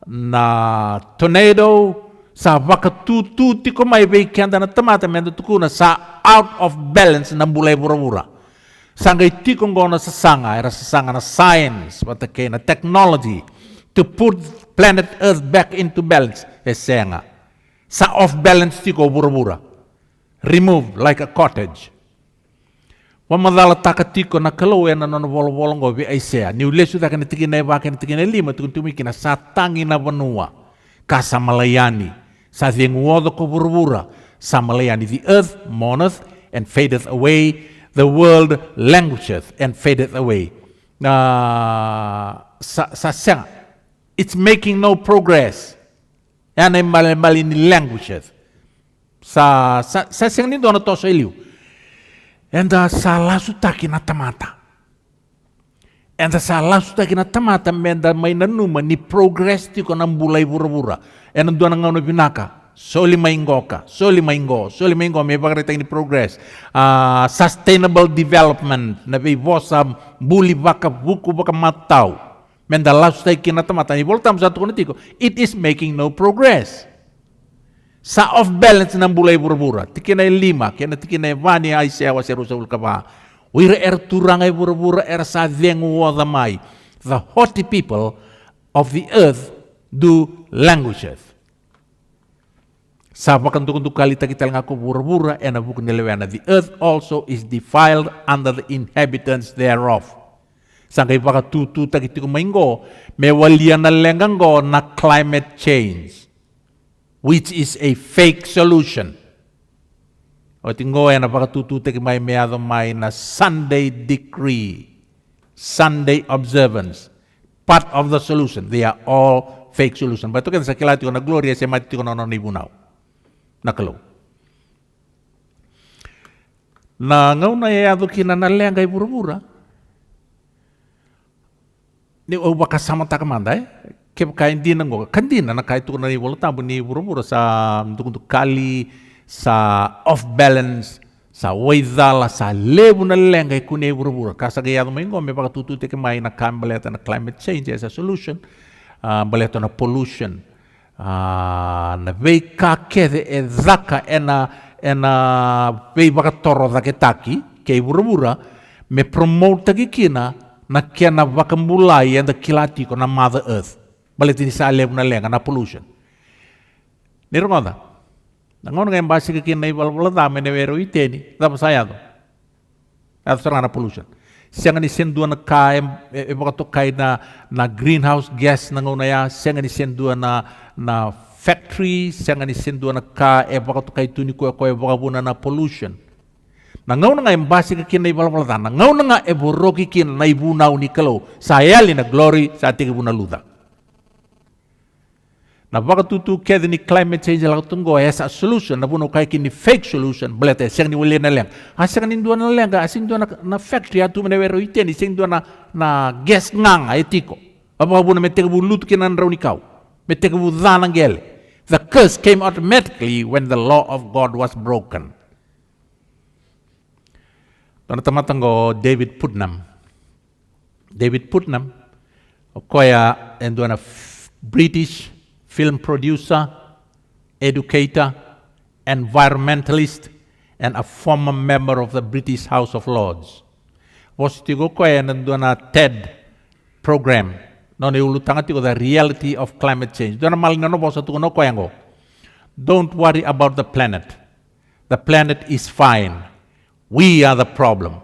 na tornado sa vakatutu tikumai beikanda na tamata menda tukuna sa out of balance na bulay burabura. Sangay tikong gona sa sanga, era sa sanga na science, watakay na technology to put planet Earth back into balance. Esenga. Sa off balance tiko burabura. Remove like a cottage. Wamadala takatiko na kalawe na nonvolong go bi Isaiah. Ni ulesu ta kan tigina ba kan tigina lima tu tumikina sa tangi na banua. Kasa malayani. Sa denguodo ko burabura. Sa malayani. The earth mourneth and fadeth away. The world languisheth and fadeth away. Sa it's making no progress. Yan ay mali ni languages. Sa siyang nindo na to sa iliw. Enda salah sutaki na tamata. Enda salah sutaki na tamata menda may nanuma ni progress ti ko ng bulay bura-bura. Enda doon ang ano pinaka. Soli maingo, may pagkakita ni progress. Sustainable development, na may bosa buli baka buku baka mataw. Menda lasu tayo kinatamata. Ni voltam sa ito ko, it is making no progress. Sa off-balance ng bulay bura-bura. Tikinay 5, kaya tikinay vani ay siyawa si Rusaul Kaba. Wira turangay bura-bura sa vengu wadamay. The haughty people of the earth do languisheth. Sa pakantukunduk kali takital ngako bura-bura ena bukun nilewena. The earth also is defiled under the inhabitants thereof. Sangkay baka tutu takitiku maingo, mewalian na lenganggo na climate change, which is a fake solution. O tingo ena baka tutu takimay meado may na Sunday decree, Sunday observance, part of the solution. They are all fake solution. Bato kita sa kilati ko na gloria sa mati ko na nibunaw. Nakalo. Na ngaw na yado kinanalang kay bura-bura. Ni o baka sama ta kamanda kaya kain din ngo kandina na kahit na ni wala tabo ni bura-bura sa untuk kali sa off balance sa waydala sa lebu na lengay kuni bura-bura kasa gayado may ngo may baka tutute ke may na kambaleta na climate change as a solution, baleta na pollution. Na vei ka kede e zaka ena vei baka toro zake taki kei bura-bura me promote taki kina na kia na baka mulai enda kilati ko na Mother Earth balit ini sa alebu na lenga na pollution nirungoda nangon ngayon basi ka kina ibalbala dame ne vero iteni dapa sayado ato sarang na pollution siya nga ni sendua na kaem baka to kay na greenhouse gas na ngunaya siya nga ni sendua na factory siya nga ni sendua na ka baka to kay tuni ko baka buna na pollution na ngaw na nga embasi ka kina ibalbalata na ngaw na nga eboroki kina na ibunaw ni kalaw sayali na glory sa ating ibuna luda na baka tutu kede ni climate change lang tunggo as a solution na buno kay kini fake solution balete siya ni wali na lang siya ni dua na lang asin dua na factory atu menewero iteni siya dua na gas ngang ay tiko baka buno metega bulut kina na raw ni kau metega budhanang gele. The curse came automatically when the law of God was broken. Doon tamatanggo David Putnam. David Putnam, okoya endua na British film producer, educator, environmentalist, and a former member of the British House of Lords. Was tigo koya endua na TED program. No ni ulutanga tigo the reality of climate change. Doon na malingano bosa tuko no koya ngo. Don't worry about the planet. The planet is fine. We are the problem.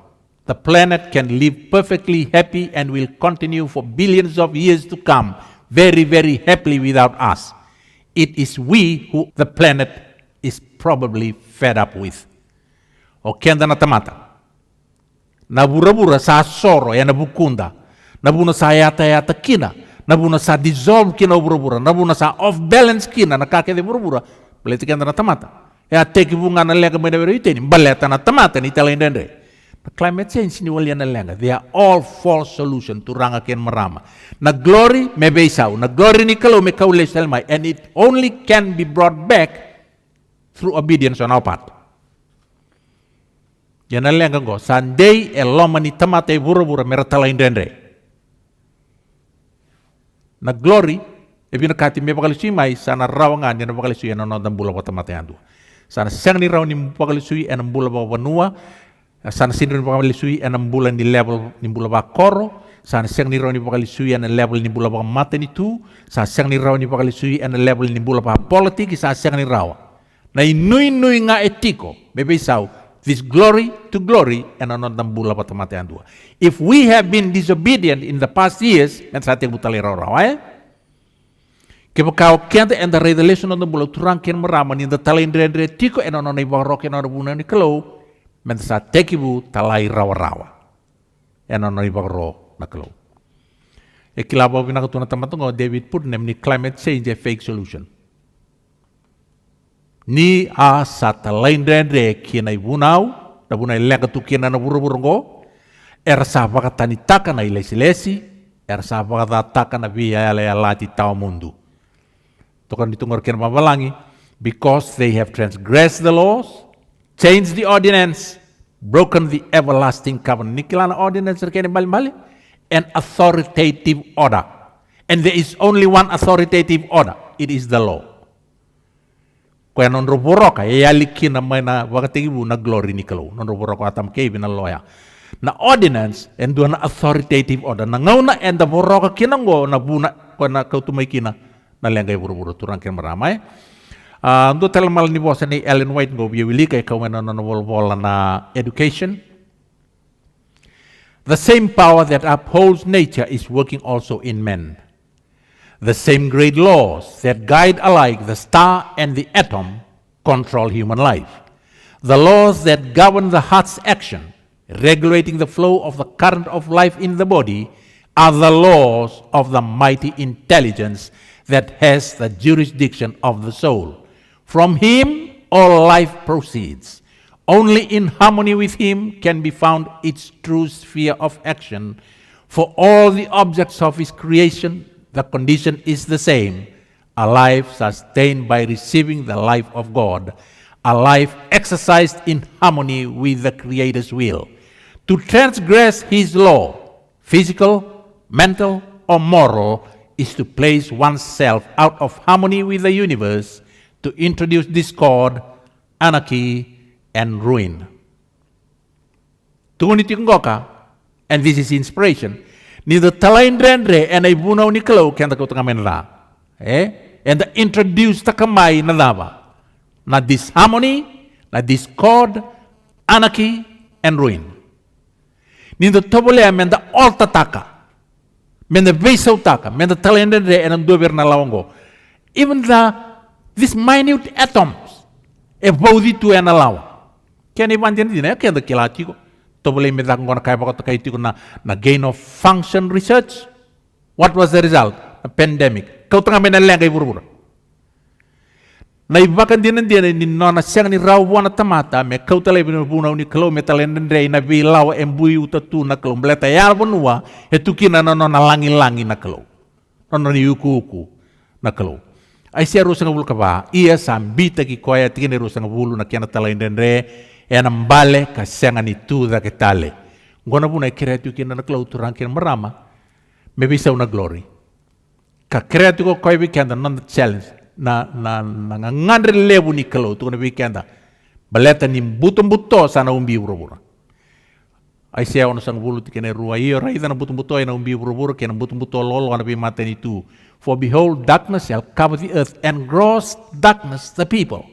The planet can live perfectly happy and will continue for billions of years to come, very, very happily without us. It is we who the planet is probably fed up with. O kenda na tamata. Nabura-bura sa soro ya nabukunda. Nabuna sa yata-yata kina. Nabuna sa dissolve kina bura-bura. Nabuna sa off-balance kina nakakede bura-bura. Baliti kenda na tamata. Ya teki bunga na lenga may nabero iteni. Baleta na tamata ni talayin dendre. Climate change ni wali na lenga. They are all false solution to ranga ken marama. Na glory me beisaw. Na glory ni kalau me kaule selmay. And it only can be brought back through obedience on our part. Yan na lenga go. Sunday eloma ni tamata bura-bura mera talayin dendre. Na glory ebi nakati me bakalisui mai sana rawangan yan bakalisui yan nonton bula bata mateandu. Sana siang ni rawan ni bakalisui en bula bata banua. Sana sinrin bakalisui en bula ni level ni bula bata koro. Sana siang ni rawan ni bakalisui en level ni bula bata mate ni tu. Sana siang ni rawan ni bakalisui en level ni bula bata politik. Sana siang ni rawan. Na inui nga etiko bebesau this glory to glory and nonton bula bata mateandu. If we have been disobedient in the past years, and sa ating butali raw kaya kau kaya and the revelation on the bula turang kian meraman in the talain dre tiko and on ibang rock and on buna ni kalau men sa tekibu talai rawa and on ibang ro na kalau kilabo pinakatuna tamatungo David Putnam ni climate change a fake solution ni a sa talain dre kian ay bunaw na buna ilenga tukina na buru-buru go, sapaka tanitaka na ilesi-lesi, sapaka tataka na via alati tao mundu. Tokan ditungor kena mabalangi, because they have transgressed the laws, changed the ordinance, broken the everlasting covenant. Nikilana ordinance kena bali-bali, an authoritative order. And there is only one authoritative order. It is the law. Kaya non roboroka, yalikin na may na wakatigi bu na glory ni kalau. Non roboroka atam kay na lawyer. Na ordinance, and do na authoritative order. Na ngauna and the boroka kinango na buna kaya na kautumay kina na lengay buru-buru turang kaya maramay. Ando talamal ni bosa ni Ellen White go biwili kay kawin na wala na education. The same power that upholds nature is working also in men. The same great laws that guide alike the star and the atom control human life. The laws that govern the heart's action, regulating the flow of the current of life in the body, are the laws of the mighty intelligence that has the jurisdiction of the soul. From him all life proceeds. Only in harmony with him can be found its true sphere of action. For all the objects of his creation, the condition is the same: a life sustained by receiving the life of God, a life exercised in harmony with the Creator's will. To transgress his law, physical, mental, or moral, is to place oneself out of harmony with the universe, to introduce discord, anarchy, and ruin. And this is inspiration. Neither talain rendre and ay bunaw ni kalaw kaya ko tangamen la. And introduce ta kamay na lava. Na disharmony, na discord, anarchy, and ruin. Neither tobole men da alta taka. Men da besaw taka. Men da talain rendre and ang dober na lawango. Even these minute atoms, body to an alaw. Kaya ni bandian din kaya da kilati ko. Boleh minta kong kaya bakal terkait itu na gain of function research. What was the result? A pandemic. Kau tengah menalang kay buru-buru. Na ibakan din ni nona siyang ni rawan na tamata me kau talay binubunaw ni kalo metalen ndre na bilaw embui utatu na kalo mleta yar bonua etukin na nona langi-langi na kalo. Nona ni uku-uku na kalo. Ay siya rusang bulu kaba. Iya sambita ki koya tikin rusang bulu na kaya na talay ndre. Enambale kasengan itu da ketale. Ngona buna kreatu kina na klau turang kina marama. Mebisa una glory. Ka kreatu ko koi weekend non challenge na ngandre lebu ni klau tu na weekend. Baleta ni buto sana umbi buru-buru. Ay siya ono sang bulu tikene rua iyo raida na buto na umbi buru-buru kena buto lolo na bimaten itu. For behold darkness shall cover the earth and gross darkness the people.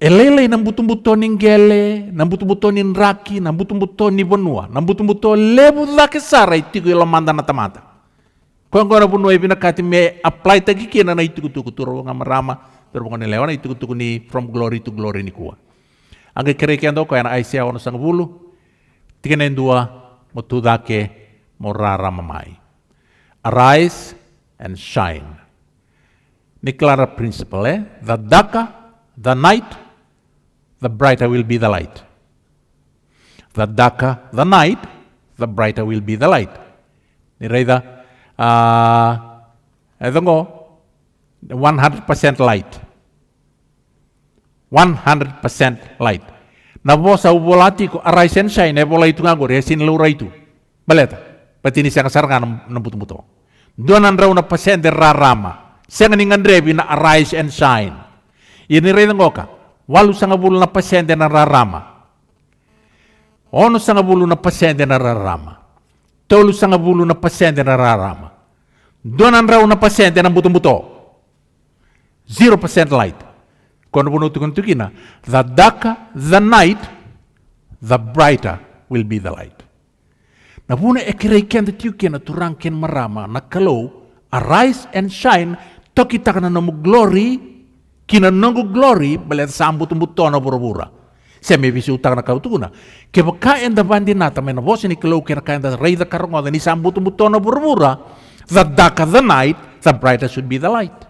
Elele nang buto ning gele, nang buto ning raki, nang buto ni bonua, nang buto lebu la ke sara itigo ilo manda na tamata. Kung na bonua ibinakati me apply tagi kina na itigo turo nga marama, pero kung nilewa na itigo ni from glory to glory ni kuwa. Ang kere kendo ko yana Isaiah ono sang bulu, tikenen dua motudake morara mamai. Arise and shine. Ni clara principle the daka, the night, the brighter will be the light. The darker the night, the brighter will be the light. Ni reida, 100% light. 100% light. Na bosa ubolati ko arise and shine, bola itu ngagor, ya sinlura itu. Baleta, pati ni siya kasarga ng buto-buto. Doon ang raw na pasyente rarama. Siya nga ningandrebi na arise and shine. Ini reida ngoka. Walu sa ngabulo na pasyente na rarama. Ono sa ngabulo na pasyente na rarama. Tolo sa ngabulo na pasyente na rarama. Doon ang raw na pasyente ng buto-buto. 0% light. Kung bunutukon tukina, the darker the night, the brighter will be the light. Nabuna ekireiken the tukin na turangkin marama na kalau arise and shine tokita ka na namu glory kina nunggu glory balet sambut buto na bura-bura. Siya may bisi utang na kautuna. Kaya kain da bandi nata may nabos ni kalau kina kain da rey da karongo da ni sambut buto na bura-bura. The darker the night, the brighter should be the light.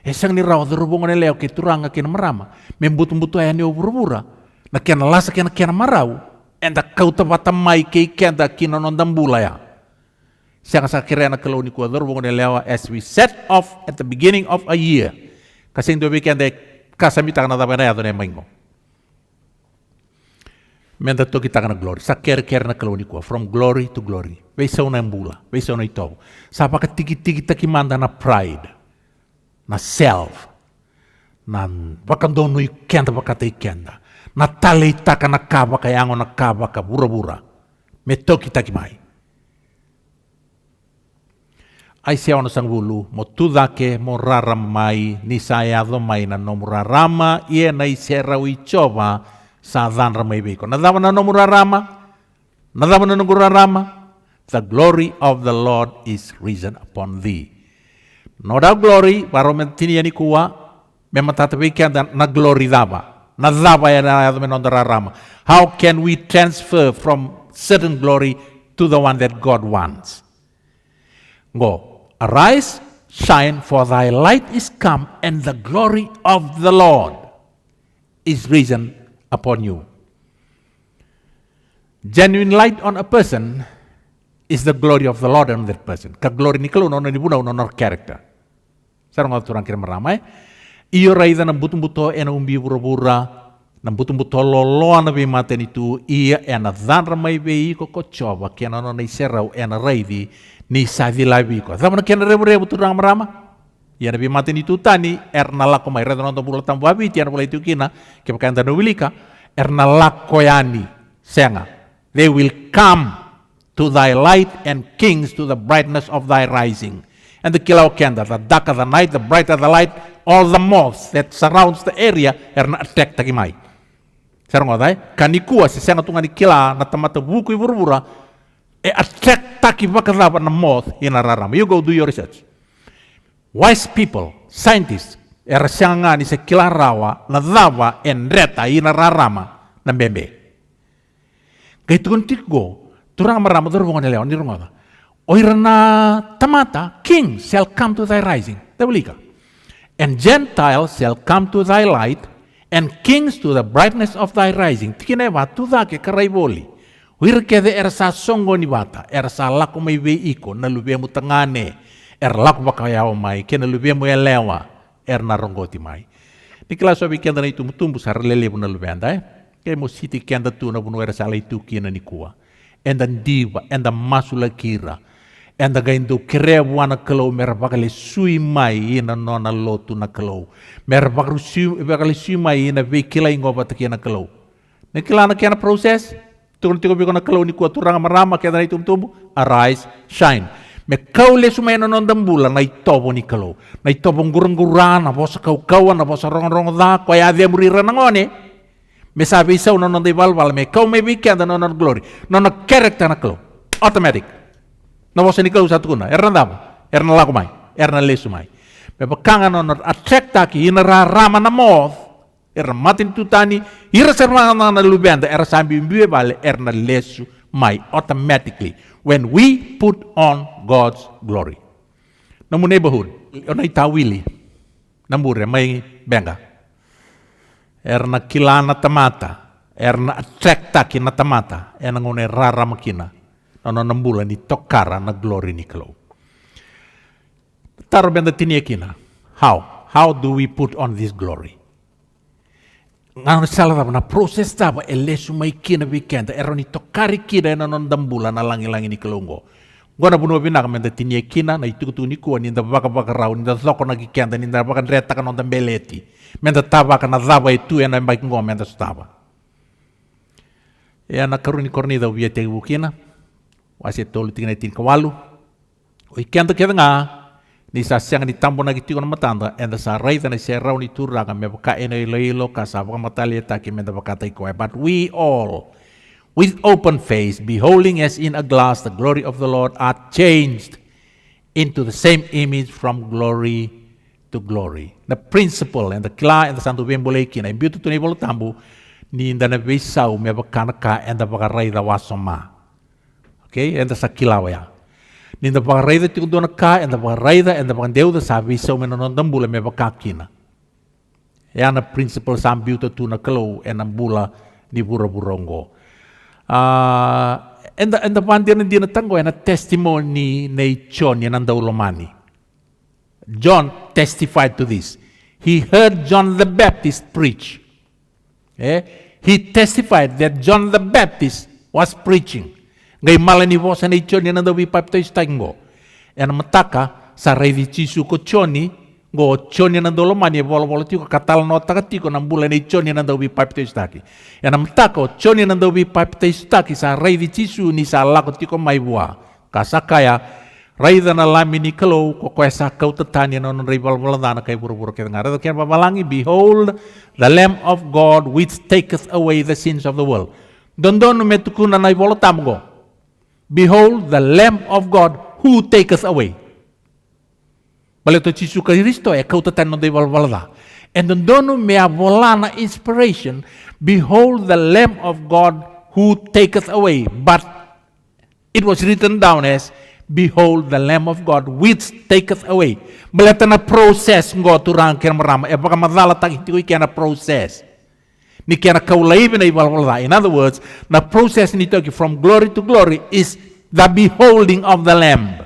Esang ni raw derubungan leo ke turanga kena marama. Membutu-butu ayah ni obura-bura. Na kena lasa kena marau. Enda kau tabata mai ke kenda kina nondam bula ya. Siang sa kira na kalau ni kuwa derubungan leo as we set off at the beginning of a year. Kasing do weekend kasamita kana tabana ya done maingo. Menda to kita kana glory. Sa kira na kalau ni kuwa from glory to glory. Weisa una mbula, weisa una ito. Sa paka tiki-tiki taki manda na pride. Na self, na bakando no ikenda bakata ikenda, na tale itaka na kaba kayango na kaba ka bura-bura, me toki taki mai. Ai siya ono sang bulu, mo tudake mo rarama mai, ni sayado mai na nomurarama, ie na isera uichoba sa dhanra mai biko. Nadama na nomurarama, nadama na nomurarama, the glory of the Lord is risen upon thee. No doubt glory, baro mentini yani kuwa, memang tatapikan dan na glory daba. Na daba ya na menondararama. How can we transfer from certain glory to the one that God wants? Go, arise, shine, for thy light is come, and the glory of the Lord is risen upon you. Genuine light on a person is the glory of the Lord on that person. Ka glory ni kalau nona dibuna nona character. Sarang ngal turang kira meramai. Iyo raida na butung-buto ena umbi bura-bura, na butung-buto loloa na bimaten itu, iya ena dhan ramai bei ko coba kena nona iserau ena raidi ni sadi labi ko. Sama na kena rebu-rebu turang merama. Iya na bimaten itu tani erna lako mai reda nonton bula tambu abi tiana bula itu kina kepakan tanda wilika erna lako yani senga. They will come to thy light and kings to the brightness of thy rising. And the kilau kenda, the darker the night, the brighter the light, all the moths that surrounds the area are not attack takimai. Sarang odai, kanikua si senga tunga ni kila na tamata buku ibura-bura, attack taki bakadaba na moth ina rarama. You go do your research. Wise people, scientists, sianga ni se kila rawa na dava en reta ina rarama na bembe. Kaitu kuntik go, turang marama durungan ni leon ni rungoda. Oirana tamata, king shall come to thy rising. Tabulika. And Gentiles shall come to thy light, and kings to the brightness of thy rising. Tikineva tu dake karaiboli. Wirkede ersa songo ni bata, ersa laku mai veiko, na lubemu tangane, laku bakayao mai, kena lubemu elewa, na rongoti mai. Nikla sobi kenda na itu mutumbu sa relele na lubenda, kaya mo siti kenda tu na bunu ersa ala itu kina ni kuwa. Enda diva, enda masula kira, enda gaindo kerebu ana kalau merbakali sui mai ina nona lotu na kalau merbakali sui mai ina vekila ingo bataki na kalau nekila na kiana proses turun tigo biko na kalau ni kuat turang marama kaya na itu tumbu arise shine me kau le sumai na nondam bulan na itobo ni kalau na itobo ngurang-gurang na bosa kau na bosa rong-rong da kaya dia murira nangone me sabi isa na nondai balbal me kau me bikin na nona glory nona character na kalau automatic. Na bosa ni kalau satu kuna, erna laku mai, erna lesu mai. Bebakangan onor attract taki ina rama na moth, erna matin tutani, ira sermana na lubenda, erna sambi mbiwe bale, erna lesu mai automatically when we put on God's glory. Namu neighborhood, ona itawili, namure mai benga. Erna kilana tamata, erna attract taki na tamata, erna ngone rara makina. Ono nambula ni tokara na glory ni kalau. Taro benda tinia kina. How do we put on this glory? Ngano salah na proses taba elesu mai kina weekend eroni tokari kida na non dambula na langi-langi ni kalungo. Gona buno bina benda tinia kina na itu tu ni kuan ni baka rau ni zoko na kikenda ni baka reta kan on beleti. Menda taba kana zaba itu ena baik ngo menda staba. Ya na karuni kornida ubiete bukina. Wasi tolu tinggal tin kawalu. O ikenda keda nga ni sa siang ni tambo na giti ko na matanda and sa right na siya raw ni tura ka me baka eno ilo ka sa baka matali taki me baka tay ko. But we all with open face beholding as in a glass the glory of the Lord are changed into the same image from glory to glory. The principle and the kla and the santo bembole kina imbuto to ni bolo tambo ni inda na besau me baka na ka and the baka ray da wasoma. Okay, and sa kilaw ya. Ninda pakaraida tiku dona ka, enda pakaraida, enda pakandeuda sabi sau menon tambula me pakakina. Yana principle sambiuta tuna kalau enam bula ni bura-burongo. Enda pandiana dina tango ena testimony nei John yananda ulomani. John testified to this. He heard John the Baptist preach. He testified that John the Baptist was preaching. Ngay malani vosa nei John yananda wi baptist tango. Ena mataka sa revi cisu ko Johnny go John yananda ulomani bola tiko katal nota katiko nang bulan nei John yananda wi baptist taki. Ena mataka John yananda wi baptist taki sa revi cisu ni sa lako tiko mai bua. Kasakaya raida na lami ni kalau ko kuasa kau tetani non rival baladana kai buru-buru kita ngara kian babalangi, behold the Lamb of God which taketh away the sins of the world. Dondon metukuna nai bola tamgo. Behold the Lamb of God who taketh away. Baleto Cisu Kristo kau tetani non rival balada. And dondonu mea bolana inspiration. Behold the Lamb of God who taketh away. But it was written down as behold the Lamb of God which taketh away. Balata na process ngo turang kena merama. Baka madala tak itu kena process. Ni kena kaulai na ibalwala. In other words, the process ni toki from glory to glory is the beholding of the Lamb.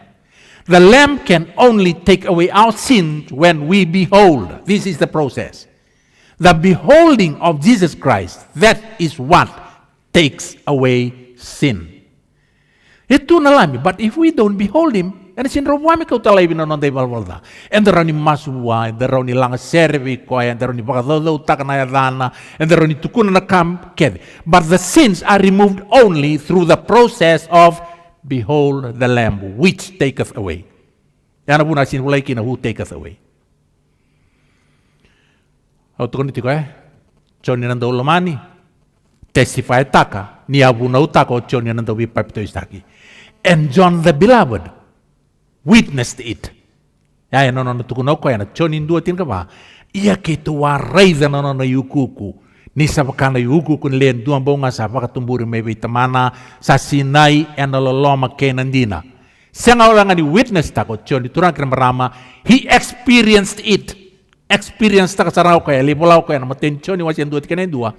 The Lamb can only take away our sins when we behold. This is the process. The beholding of Jesus Christ, that is what takes away sin. Itu nalami, but if we don't behold him, and sin rawami kau talay binon day balwalda. And the rani maswa, and the rani lang servi ko, and the rani bakadolo takanayadana, and the rani tukuna na kam ked. But the sins are removed only through the process of behold the Lamb which taketh away. Yana buna sin ulay kina who taketh away. Autukon ito ko John yananda ulamani testify taka ni abuna utako John yananda wipapito istaki. And John the Beloved witnessed it. Ya no tukuno ko yana John indua tin ka ba? Iya kitu waray na no yukuku. Ni sa pakana yukuku len duang bonga sa pakatumburi may vitamana sa Sinai and loloma kenandina. Siya nga wala nga ni witness tako John iturang kina marama. He experienced it. Experience taka sa raw kaya libolaw kaya na matention ni wasyan duat kena dua.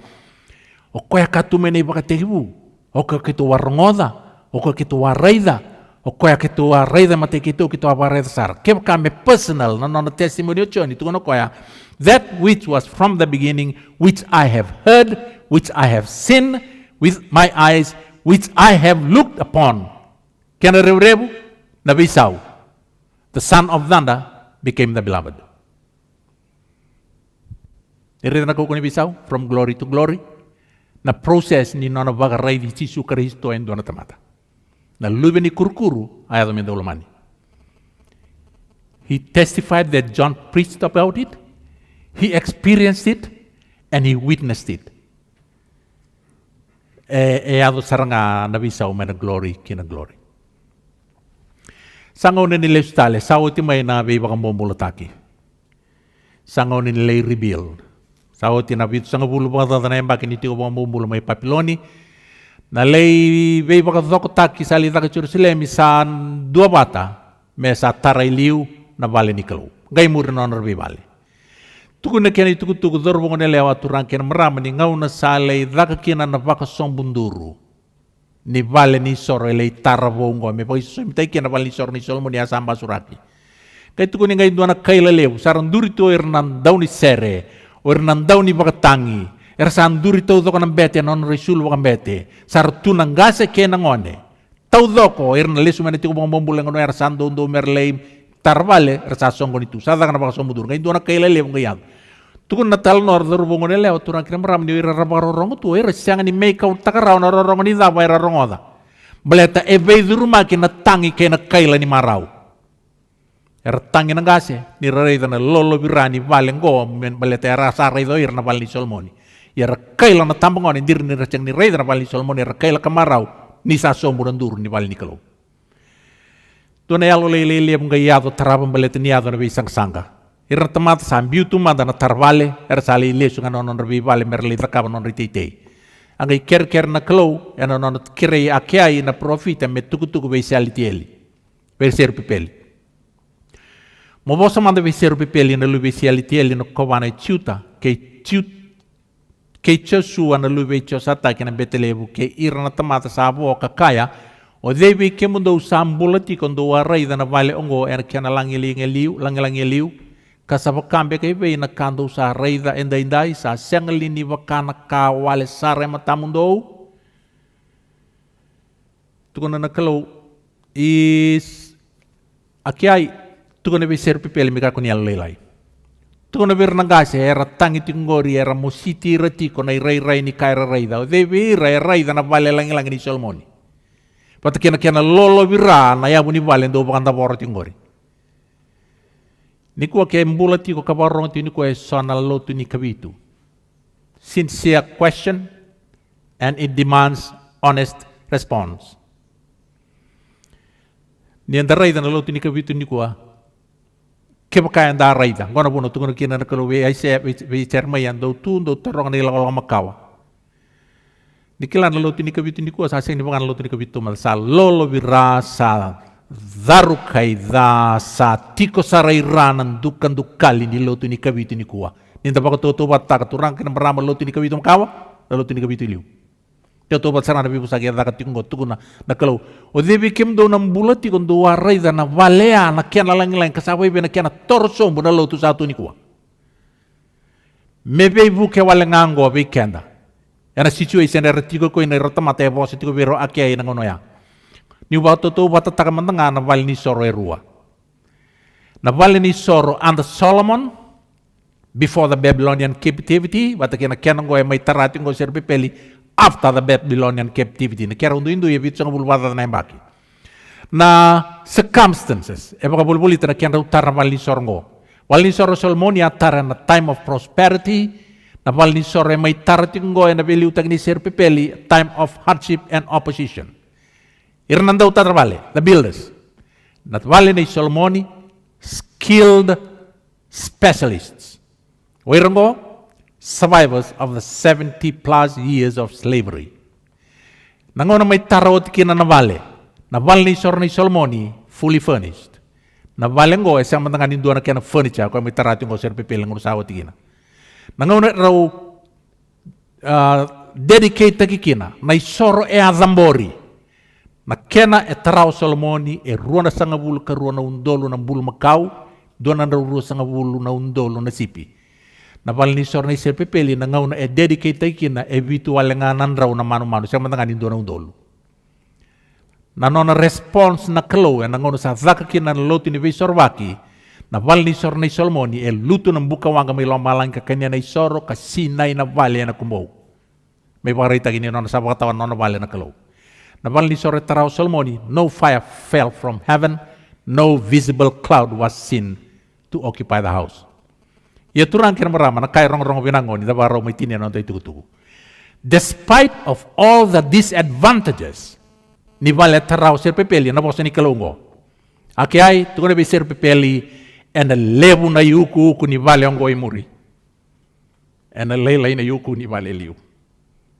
O kaya katumenay bakatehibu. O kaya kitu warongoda. O kaya kitu waraida. O kaya kitu waraida matekitu kitu waraida sar. Kaya kami personal na testimony o John ito kaya that which was from the beginning, which I have heard, which I have seen with my eyes, which I have looked upon. Kaya rebu na bisaw. The son of thunder became the beloved. Irita na ko ni bisaw from glory to glory. Na process ni nona bagaray di Cisu Kristo ay doon na tamata. Na lube ni kurkuru ay ato ulamani. He testified that John preached about it. He experienced it and he witnessed it. Ato sarang nabisaw may na glory kina glory. Sangaw na nila ustale, sawo ti may na bibakang bumulataki. Sangaw na nila revealed. Sawo ti nabito sa ngabulo pa tatanayang bakin iti ko bumulo may papiloni. Nalay bibakang dokotaki sa alita ka Jerusalem sa dua bata may sa tarayliw na bali ni Kalau. Gay mo rin na bali. Tukun na kaya itukutuko dorbo ko nila aturang kaya marama ni ngaw na salay daka kina na baka song bunduro. Ni vale ni soro elay tarabongo me pag sumitay kina vale ni soro ni solmo ni asamba suraki. Kaya tukun ni ngayon doon na kailalew sarang durito ernan daw ni sere o ernan daw ni bakatangi ersan durito do ko ng bete non resul wakang bete sar tunang gase kaya nangone. Tau do ko ernan lesu maniti ko mga mambulang ano ersan do merlay tarvale ersasong ko nito. Sada ka na baka somudur. Ngayon doon na kailalew ngayon. Tukun na tal nor dorubong nila o turang kinamaram ni rarabaro tu siang ni make out takaraw na rorong ni daba rarongoda. Baleta ebe duruma kinatangi kay nakaila ni maraw. Tangi ng gase ni rarayda na lolo birani valengo baleta rasa raydo na bal ni solmoni. Kaila na tambangon indir ni rasyang ni rayda na bal ni solmoni kaila kamaraw ni sasomurang duro ni bal ni Kalau. Doon ay alo lele ang gayado tarabang baleta niyado na bisang sangga. Irna tamata sa ambiutu manda na tarvale ersali lesu nga non revivale merli takaba non ritite. Ang ker na Kalau ano non kirei akyai na profita met tukutuku beisali tieli. Verseiro pipeli. Mo vosa manda verseiro pipeli na luve si alitieli no kowana ciuta, que Chosu na luve chosata que na betelevu que ira na tamata sabo o kakaya o devi que mundo sambulati quando a rei da na vale ongo era que na langilangi liu kasaba kambe que veio na kando sa rei da endai sa sengalini vakana ka wale sare matamundo tukuna na kalau is akiai tukuna be ser pipele mika kunia lelai tukuna bir nangase era tangi tingori era musiti reti kona rei ni kaira rei da devi rei da na vale langilangi ni Solomoni pata kena lolo vira na yabu ni vale ndo bakanda boro tingori ni kua ke mbulati ko kabarong ti ni ko sona lotu ni kabitu sincere question and it demands honest response ni anda rei da na lotu ni kabitu ni kua ke baka anda rei da ngona bono tungo kina na kalo we ai se we terma yan do tu do torong ni la makawa ni kila na lotu ni kabitu ni kua sa sing ni bangan lotu ni kabitu mal sa lolo virasa darukai da sa tiko sarai ranan dukan dukali ni lotu ni kabitu ni kua ni da baka to batta ka turang kina marama lotu ni kabitu makawa lotu ni kabitu liu to bat sarana bibu sagi da ka tingo tukuna na kalau o debi kem do nam bulati kon do warai da na valea na kiana lang kasabai be na kiana torso mbuna lotu satu ni kua mebe bu ke walengango be kenda era situation era tigo ko ina rota mate bo se tigo bero akia ina ngono ya ni wato to wata takamandanga na val ni soro erua na val ni soro under Solomon before the Babylonian captivity wata kena ngo e mai tarati ngo serbe peli after the Babylonian captivity na kera undu ya bit sanga bulwada na mbaki na circumstances e baka bulbuli tana kena utara val ni sorongo val ni soro Solomon ya tara na time of prosperity na val ni soro e mai tarati ngo e na beli utang ni serbe peli time of hardship and opposition irnanda utara vale the builders na vale ni Solomoni skilled specialists wirango survivors of the 70 plus years of slavery. Nangona may tarot kina na vale ni Solomoni fully furnished. Na vale ngo e sama dengan indua na kena furniture ko may tarati ngo ser pipil ng usawa tikina. Nangona raw dedicate kikina na isoro e azambori. Na kena e tarao Solomoni e ruana sanga bulu ka ruana undolo na bulu makau, doana na ruana sanga bulu na undolo na sipi. Na val ni sor na isir pipili na ngauna e dedicate kina e vitu walenganan raw na manu-manu siya mantangan indo na undolo. Na nona response na klo e na ngauna sa zaka kina na lotu ni visor waki na val ni sor na Solomoni e luto ng buka wanga may lomalang ka kanya na isoro ka sinay na vali na kumaw. May pakarita kini nona sa pakatawan nona vali na klo. Na val ni sor taraw Solomoni no fire fell from heaven, no visible cloud was seen to occupy the house. Ya turang kira marama na kay rong binangon ni dabaro may tinya no tugu. Despite of all the disadvantages ni vale tarao ser pepeli na bosa ni kalungo. Aki ay tugo na be ser pepeli and a lebu na yuku ni vale ongo imuri. And a lelay na yuku ni vale liu.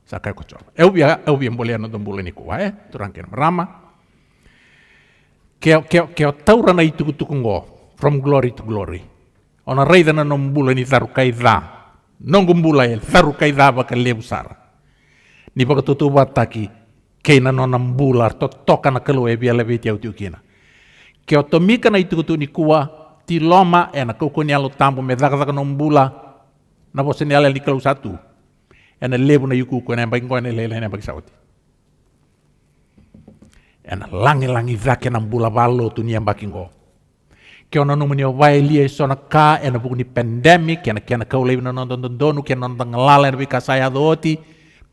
Sakay ko choro. Eu bia mbolea no dombule ni kuwa turang kira marama. Keo taura na itugu ngo from glory to glory. Ona rei dana nombula ni tarukai dha. Nongumbula e tarukai dha baka lebu sara. Ni baka tutu bataki keina no nambula to toka na kalu e bia lebe tiau tiu kina. Ke otomika na itu ni kuwa ti loma e na koko ni alo tambo me dhaka nombula na bose ni ala ni kalu satu. E na lebu na yuku ko na bagi ko na lele na bagi sauti. E na langi dhake nambula balo tu ni ambaki ngo. Kaya nung muni vai lia sona ka ena buku ni pandemic kena kau lebi nonton donu kena nonton ngelala ena bika saya doti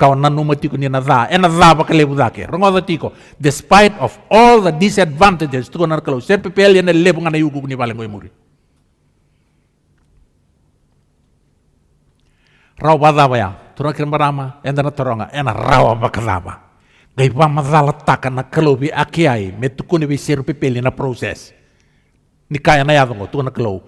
kau nanu mati ku ni na ena dha baka lebu dake rongo tiko despite of all the disadvantages tu konar kalau ser pepel ena lebu ngana yugu ni vale ngoi muri raw badaba ya turang kira marama ena na toronga ena raw bakadaba gai pa madala taka na kalau bi akiai metukuni bi ser pepel na proses ni kaya na yadongo tu na klo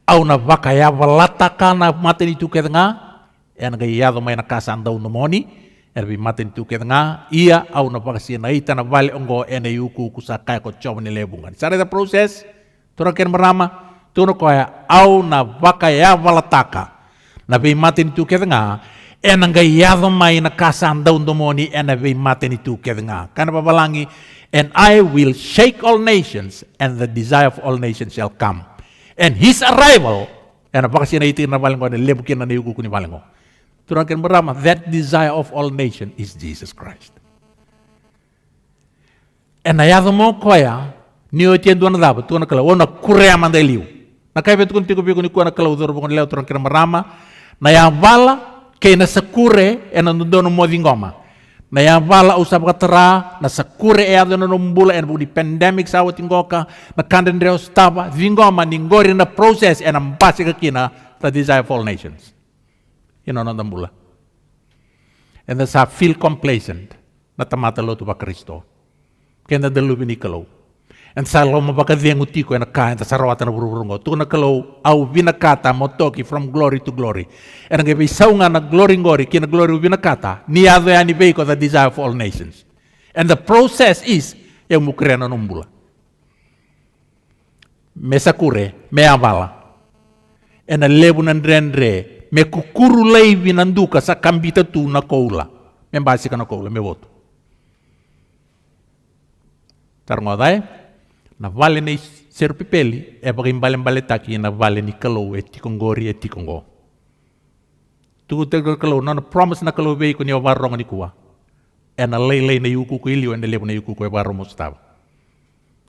au na vaka ya valata kana mate ni tu ke nga en ga yado mai na kasa andau no moni En bi matin tu ket nga ia au na pakasi na ita na vale ongo ene yuku kusakai ko chom ni lebungan. Sare da proses tura ken merama tuno ko ya au na vaka ya valataka. Na bi matin tu ket nga ena nga yado mai na kasa daun domoni ena bi matin tu ket nga. Kana babalangi and I will shake all nations and the desire of all nations shall come. And his arrival ena pakasi na ita na vale ngo ne lebukin na yuku kuni vale ngo. Turakan berama, that desire of all nations is Jesus Christ. En ayado mo koya, niyo tien duana daba, tuana kala, ona kurea mandeliu. Na kaya betukun tiko biku ni kuana kala udoro bukun leo turakan berama, na ya vala kay na sakure en nandono mo dingoma. Na ya vala usab katera, na sakure e ado nombula en budi pandemic sawa tingoka, na kanden reo staba, dingoma ningori na process en ambasi kakina the desire of all nations. Nonton bula. And that's how feel complacent na tamata lo tu ba Kristo. Kaya dalu bini kalau. And sa lo mabaka diang utiko na kain ta sarawatan na bururungo. Tu na kalau au binakata motoki from glory to glory. And ngayon isaw nga na glory kina glory binakata niado yan ibay ko the desire of all nations. And the process is yung mukriya na numbula. Me sakure, me avala. And a lebu nandrendre me kukuru leivi nanduka sa kambita tu na koula. Me basi ka na koula, me voto. Tarngodai, na vale ni serpipeli, e bagim balem taki na vale ni kalau e tikongori e tikongo. Tu tego kalau na promise na kalau vei ko ni warong ni kuwa. E na lei na yuku ko ilio en lebu na yuku ko e warong mostava.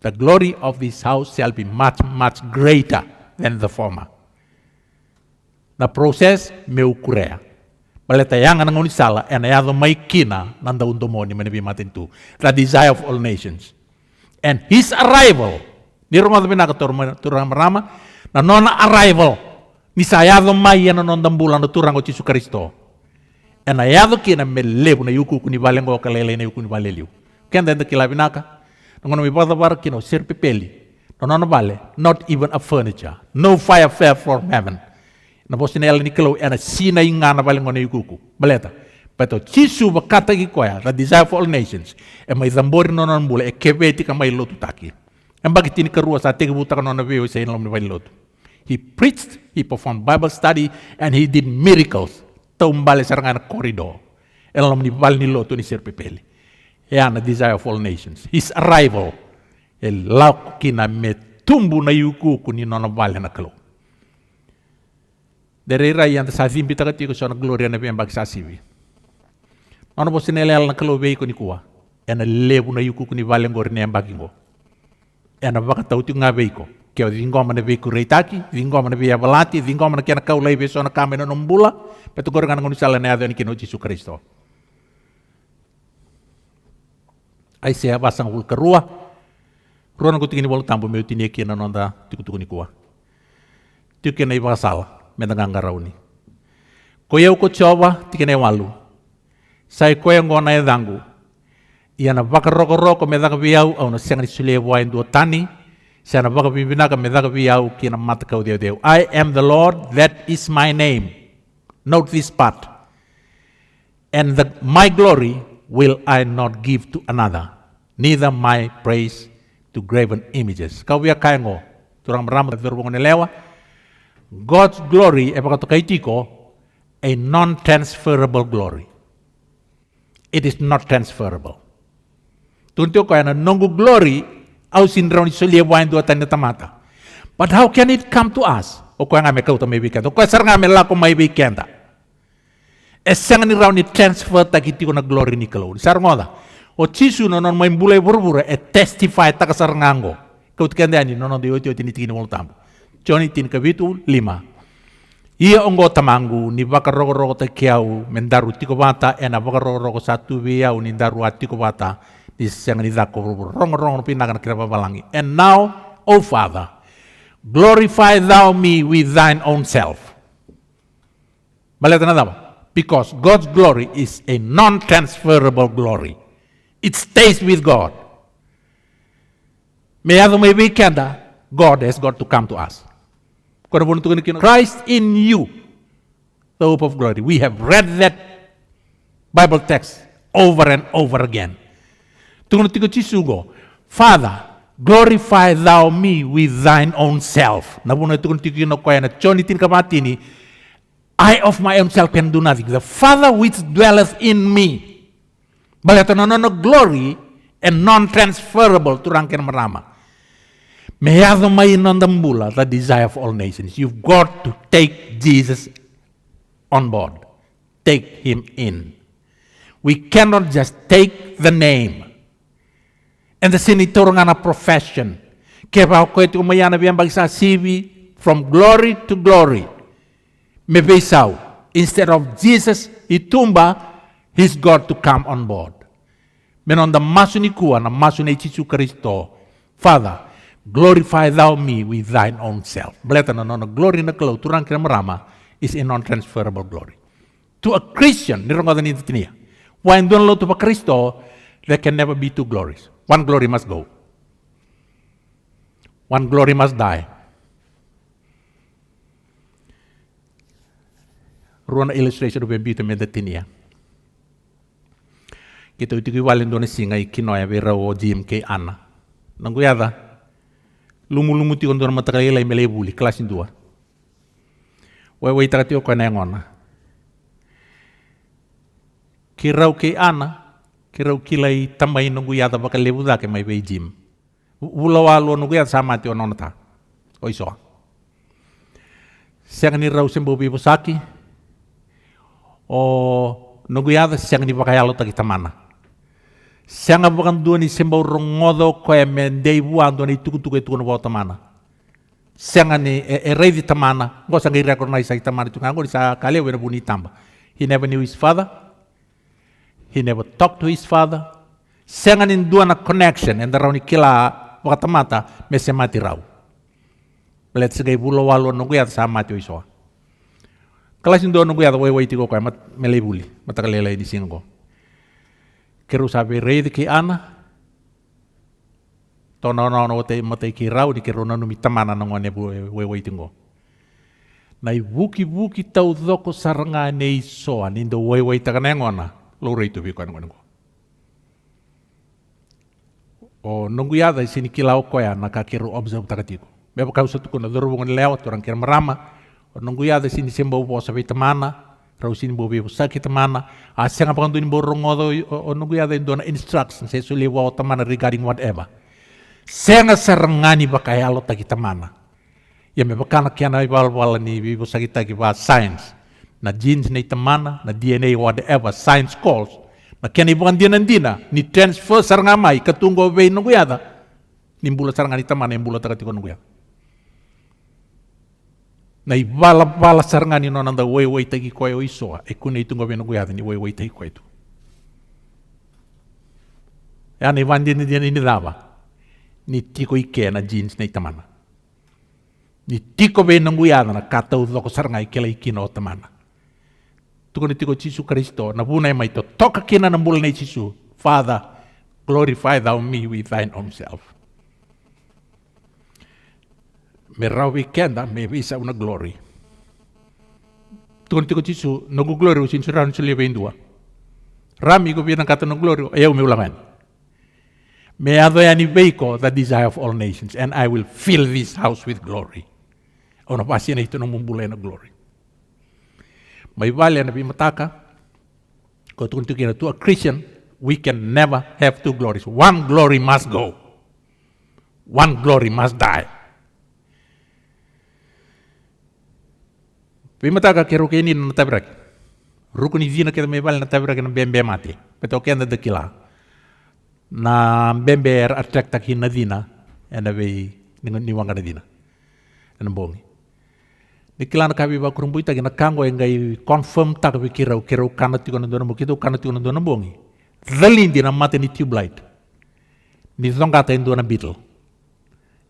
The glory of this house shall be much, much greater than the former. Na proses meu kurea. Baleta yang anang unisala and ayado may kina nanda undomoni manibi matin tu. The desire of all nations. And his arrival. Ni rumah tabi turang marama na nona arrival. Ni sayado may yan nondang bulan na turang o Jesu Kristo. And ayado kina me lebu na yuku kuni valengo kalele na yuku ni valeliu. Kenda enda kilabinaka. Nangono mi bada bar kino serpipeli. Nona vale. Not even a furniture. No fire fell from heaven. Na posinela ni kalau ena sina inga na baling ngone yukuku. Baleta. Pero Chisu bakata gi koya, the desire for all nations. E mai zambori nonon bule e keveti ka mai lotu taki. En bagiti ni karua sa tege buta ka nona veo sa inalom ni vai lotu. He preached, he performed Bible study, and he did miracles. Taumbale sarangan corridor. Inalom ni val ni lotu ni serpepeli. Yan the desire of all nations. His arrival. E lau kina me tumbu na yukuku ni nona vale na kalau. Dari rai yang tasazim pita katiko sa gloria na piyang bagsasivi. Ano po sinelel na kalobay ko ni kuwa. Ena lebu na yuku ko ni valengor ni ang bagingo. Ena baka tauti nga bay ko. Kaya vingoma na bay ko reitaki, vingoma na bay avalati, vingoma na kaya na kaulay beso na kame na numbula, peto gorang nga nisala na yado ni kino Jesu Kristo. Ay siya basang ulkarua. Ruan ko tingin wala tambo may utiniaki na nonda tikutuko ni kuwa. Tiyo na ibasala. Medangangaraw ni. Kuya ko chowa tikene walu. Sai kuya ngona edangu. Ia na baka roko medaga biau au na senga sule wain do tani. Sa na baka bibinaga medaga biau kina mata kau deu. I am the Lord, that is my name. Note this part. And my glory will I not give to another, neither my praise to graven images. Kau biya kaya ngo. Turang marama verbong nilewa. God's glory, a non-transferable glory. It is not transferable. Tunto ko na nongo glory, au sindraw ni suliya wain do tan tamata. But how can it come to us? O ko nga me kauta may weekend. O ko sar nga me la ko may weekend. Esang ni raw ni transfer takiti ko na glory ni kalau. Sar ngoda. O Chisu no non may bulay burbura e testify ta kasar ngango. Kaut kanda ni non de oti tinitini mo tambo. Johnny tin kabitu 5. Ia ongo tamangu ni baka rogo te kiau mendaru tiko bata ena baka rogo satu biau ni daru atiko bata di siang ni dako rong pinakan kira balangi. And now, O Father, glorify thou me with thine own self. Baleta na daw. Because God's glory is a non-transferable glory. It stays with God. May weekend, God has got to come to us. Christ in you, the hope of glory. We have read that Bible text over and over again. Tungo tiko chisugo, Father, glorify thou me with thine own self. Nabuno tungo tiko no koya na choni tin kamatini, I of my own self can do nothing. The Father which dwelleth in me. Balata no glory and non-transferable to rangken marama. Mayado may nondambula, the desire of all nations. You've got to take Jesus on board. Take him in. We cannot just take the name. And the siniturangana profession. Kaya ko ito umayana biyang bagsa sibi from glory to glory. Mebesaw. Instead of Jesus itumba, he's got to come on board. Menon da masu ni kuwa na masu ni Jesu Kristo. Father, glorify thou me with thine own self. Beleta na no glory na kalau turang kina marama is a non-transferable glory. To a Christian, nirong ni tinia. When doon lo to pa Kristo, there can never be two glories. One glory must go. One glory must die. Ruang illustration of beauty me tinia. Kita itu kiwalin doon singa ikinoya vera o Jim ke Ana. Nanguyada. Lumu-lumu ti doon matakala ilay melebuli klasin dua. Wai takati o kana ngona. Kirau ke Ana, kirau kilay tambay nanguyada baka lebuda ke may bay Jim. Ulawalo nanguyada sama ti ononata. O iso. Siya ni raw sembo bibusaki. O nanguyada siya ni bakayalo takita mana. Siya nga bukan doon ni sembo rongodo ko e mendei buwan doon ni tukutuku itu no bota mana. Siya nga ni ready tamana, ngo sa ngira ko na isa tamana tu ngo sa kale we buni tamba. He never knew his father. He never talked to his father. Siya nga ni doon na connection and raw ni kila wakatamata mesemati raw. Let's say bulo walo no kuya sa mati iso. Kalasin doon no kuya we tiko ko mat melebuli matakalelay di singo. Keru sabi reid ki Ana to no te mate ki rau di keru no mitamana no ngone we tingo nai buki tau doko saranga nei so anindo we takana ngona lo reitu bi kan ngone o nunguyada sini kilau ko ya naka keru observe takatiko be ba kausa tukuna dorubungan lewat orang kira marama o nunguyada sini sembo bo sabi tamana Rausin bobi sakit mana asya nga pangandun borong ngodo ono guyada indona instructions sa suliwa o tamana regarding whatever. Siya nga sarangani ba kaya alo takita mana. Ya me bakana kya na ibalwala ni bibo sakita kiba science na genes na itamana na DNA whatever science calls na kya na ibukan dina ni transfer sarangamay katungo bay no guyada nimbula sarangani tamana nimbula takati ko no guyada. Na ibala sarangani no nanda we tagi koe o isoa e kuna itungo beno guyada ni we tagi koe tu. Ya ni vandi ni dava ni tiko ike na jeans na itamana. Ni tiko beno guyada na kata udoko sarangai kela ikino o tamana. Tuko ni tiko Jesu Kristo na bunay may to toka kina na mula na Jesu. Father, glorify thou me with thine own self. Merau weekenda me bisa una glory. Tukon tiko Jesu nagu glory usin suran sulia bendua. Rami ko binang kata no glory ayaw me ulangan. Me ado yani beiko the desire of all nations and I will fill this house with glory. Ono pasi na ito no mumbulay na glory. May bali na bimataka. Ko tukon tiko to a Christian we can never have two glories. One glory must go. One glory must die. Pimataka kero ke ini na tabrak. Rukuni zina kita mebal na tabrak na bembe mati. Peto kenda dekila. Na bembe attract takin na dina. Ena be ni wanga na dina. Ena bongi. Nikila na kabi ba kurumbuy tagi na kango engai confirm tak be kero kanat tiko na doon mo kito kanat tiko na doon bongi. Dalindi na mati ni tube light. Ni zongata indo na beetle.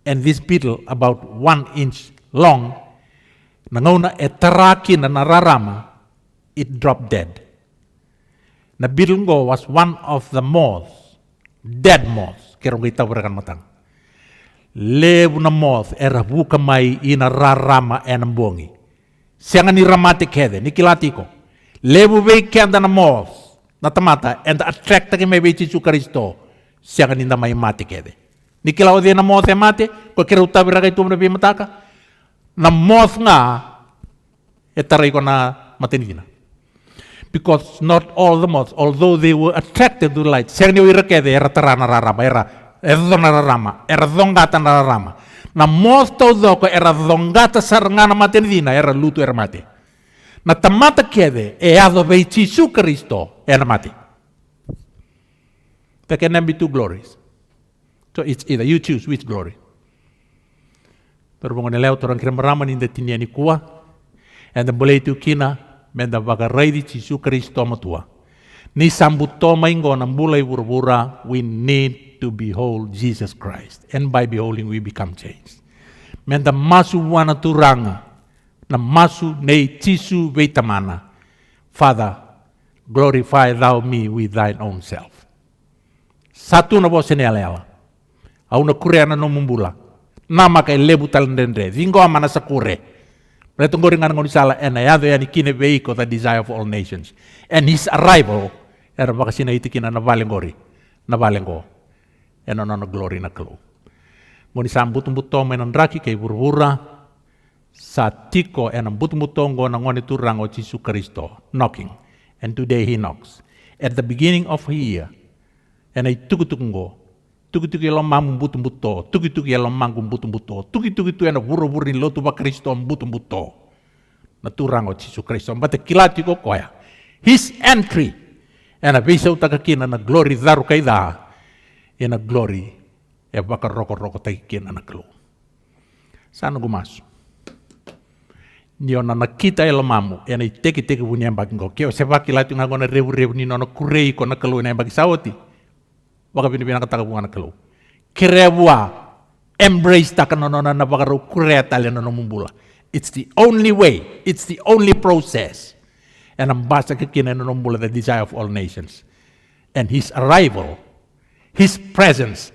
And this beetle about 1 inch long nangauna etaraki na nararama, it dropped dead. Na Bilungo was one of the moths, dead moths, kerong kita berakan matang. Lebu na moth era buka mai ina rarama enambongi. Siangan ni ramati kede, ni kilati ko. Lebu be kenda na moth, na tamata and attract ke mai be Jesus Kristo siang ninda mai mati kede nikila ode na mote mate ko kira utabi raga itu na be mataka na moth nga etarai ko na matenina because not all the moths although they were attracted to the light siang ni wira kede era tarana rarama era dongata na rarama na moth to doko era dongata sarngana matenina era lutu era mate na tamata kede ado be Jesus Kristo era mate. There can never be two glories. So it's either you choose which glory. Pero mga nileo torang kira maraman inda tinia ni kuwa and the boleh tu kina menda bagarai di Jesus Kristo matua. Ni sambuto maingo na mulai burbura we need to behold Jesus Christ and by beholding we become changed. Menda masu wana turanga na masu nei tisu veitamana. Father, glorify thou me with thine own self. Satu na bose ne aleala. Au na kureana no mumbula. Nama kai lebu talendendre. Zingo amana sakure. Preto ngoringan ngoni sala ena yado yani kine veiko the desire of all nations. And his arrival era makasina itikina na valengori. Na valengo. Ena no glory na klo. Ngoni sambutumbuto menondraki kay burbura. Sa tiko enang butumutongo na ngoni turango Jesus Kristo knocking and today he knocks at the beginning of the year and ay tukutukungo tukutuki lo mamu butumbuto tukutuki lo mangum butumbuto tukutuki tu ena buru-buru ni lotu ba Kristo butumbuto na turango Jesus Kristo bate kilati ko koya his entry ena bisa utakakina na glory daru kaida ena glory e baka roko takikina na klo sana gumasu nio na nakita elo mamu ena teki punya bagi ngo kio sebaki lati ngagona rebu ni nono kurei ko na kalu na bagi sawoti baka bini kata na kalu kerewa embrace takanono na baka ro kurea tali no mumbula it's the only way it's the only process and ambasa kikina no mumbula the desire of all nations and his arrival his presence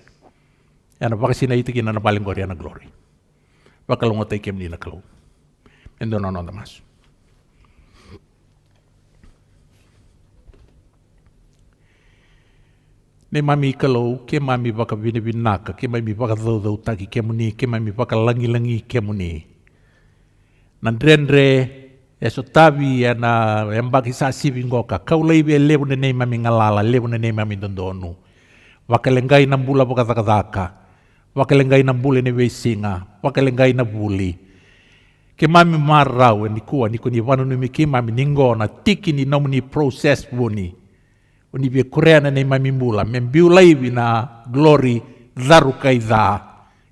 and baka sinaitikina na balingori na glory baka lungotai kemni na kalu and no mas. Ne mami kalau ke mami baka binaka ke mami baka dau taki ke muni ke mami baka langi ke muni. Nandrendre eso tabi ana embaki sa sibingoka kau leibe lebu ne mami ngalala lebu ne mami dondonu. Wakalengai na bula baka takadaka. Wakalengai na bule ne wesinga. Wakalengai na buli. Ke mami marau ni kuwa ni kuni wanu ni ke mami ningo na tiki ni nomu ni process boni uni be koreana ne mami mula membiulai na glory daru kaida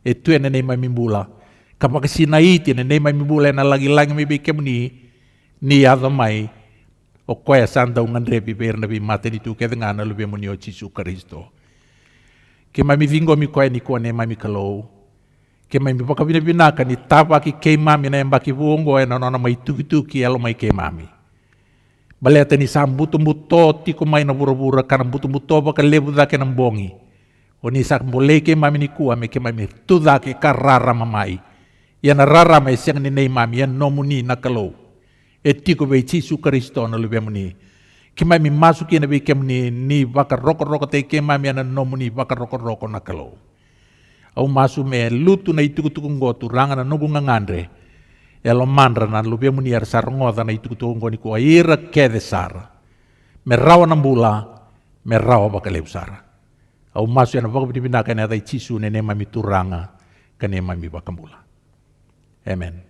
etu ne mami mula kama kasina iti ne mami mula na lagi mi be kemni ni ado mai o koya sanda ungandre bi ber na bi mate ni tu ke ngana lu be moni o Jesus Kristo ke mami vingo mi koya ni ko ne mami kalau ke mai baka binaka ni tapa ki ke mami na embaki vuongo e nona mai tuki elo mai ke mami baleta ni sambutu muto ti ko mai na bura kana butu muto baka lebu da ke nambongi oni sak mole ke mami ni kuwa me ke mami tu da ke karara mamai ya na rara mai siang ni nei mami ya nomuni na kalau e ti ko be Jesus Kristo na lube muni ke mami masuki na be ke muni ni baka roko te ke mami na nomuni baka roko na kalau au masu me lutu na itukutukungo turanga na nugu ngangandre elo mandra na lubia muniar sarongoda na itukutukungo ni kuwa ira kede sara me rawa na mbula me rawa baka leu sara au masu yana baka binaka na dai chisu ne mami turanga kane mami baka mbula amen.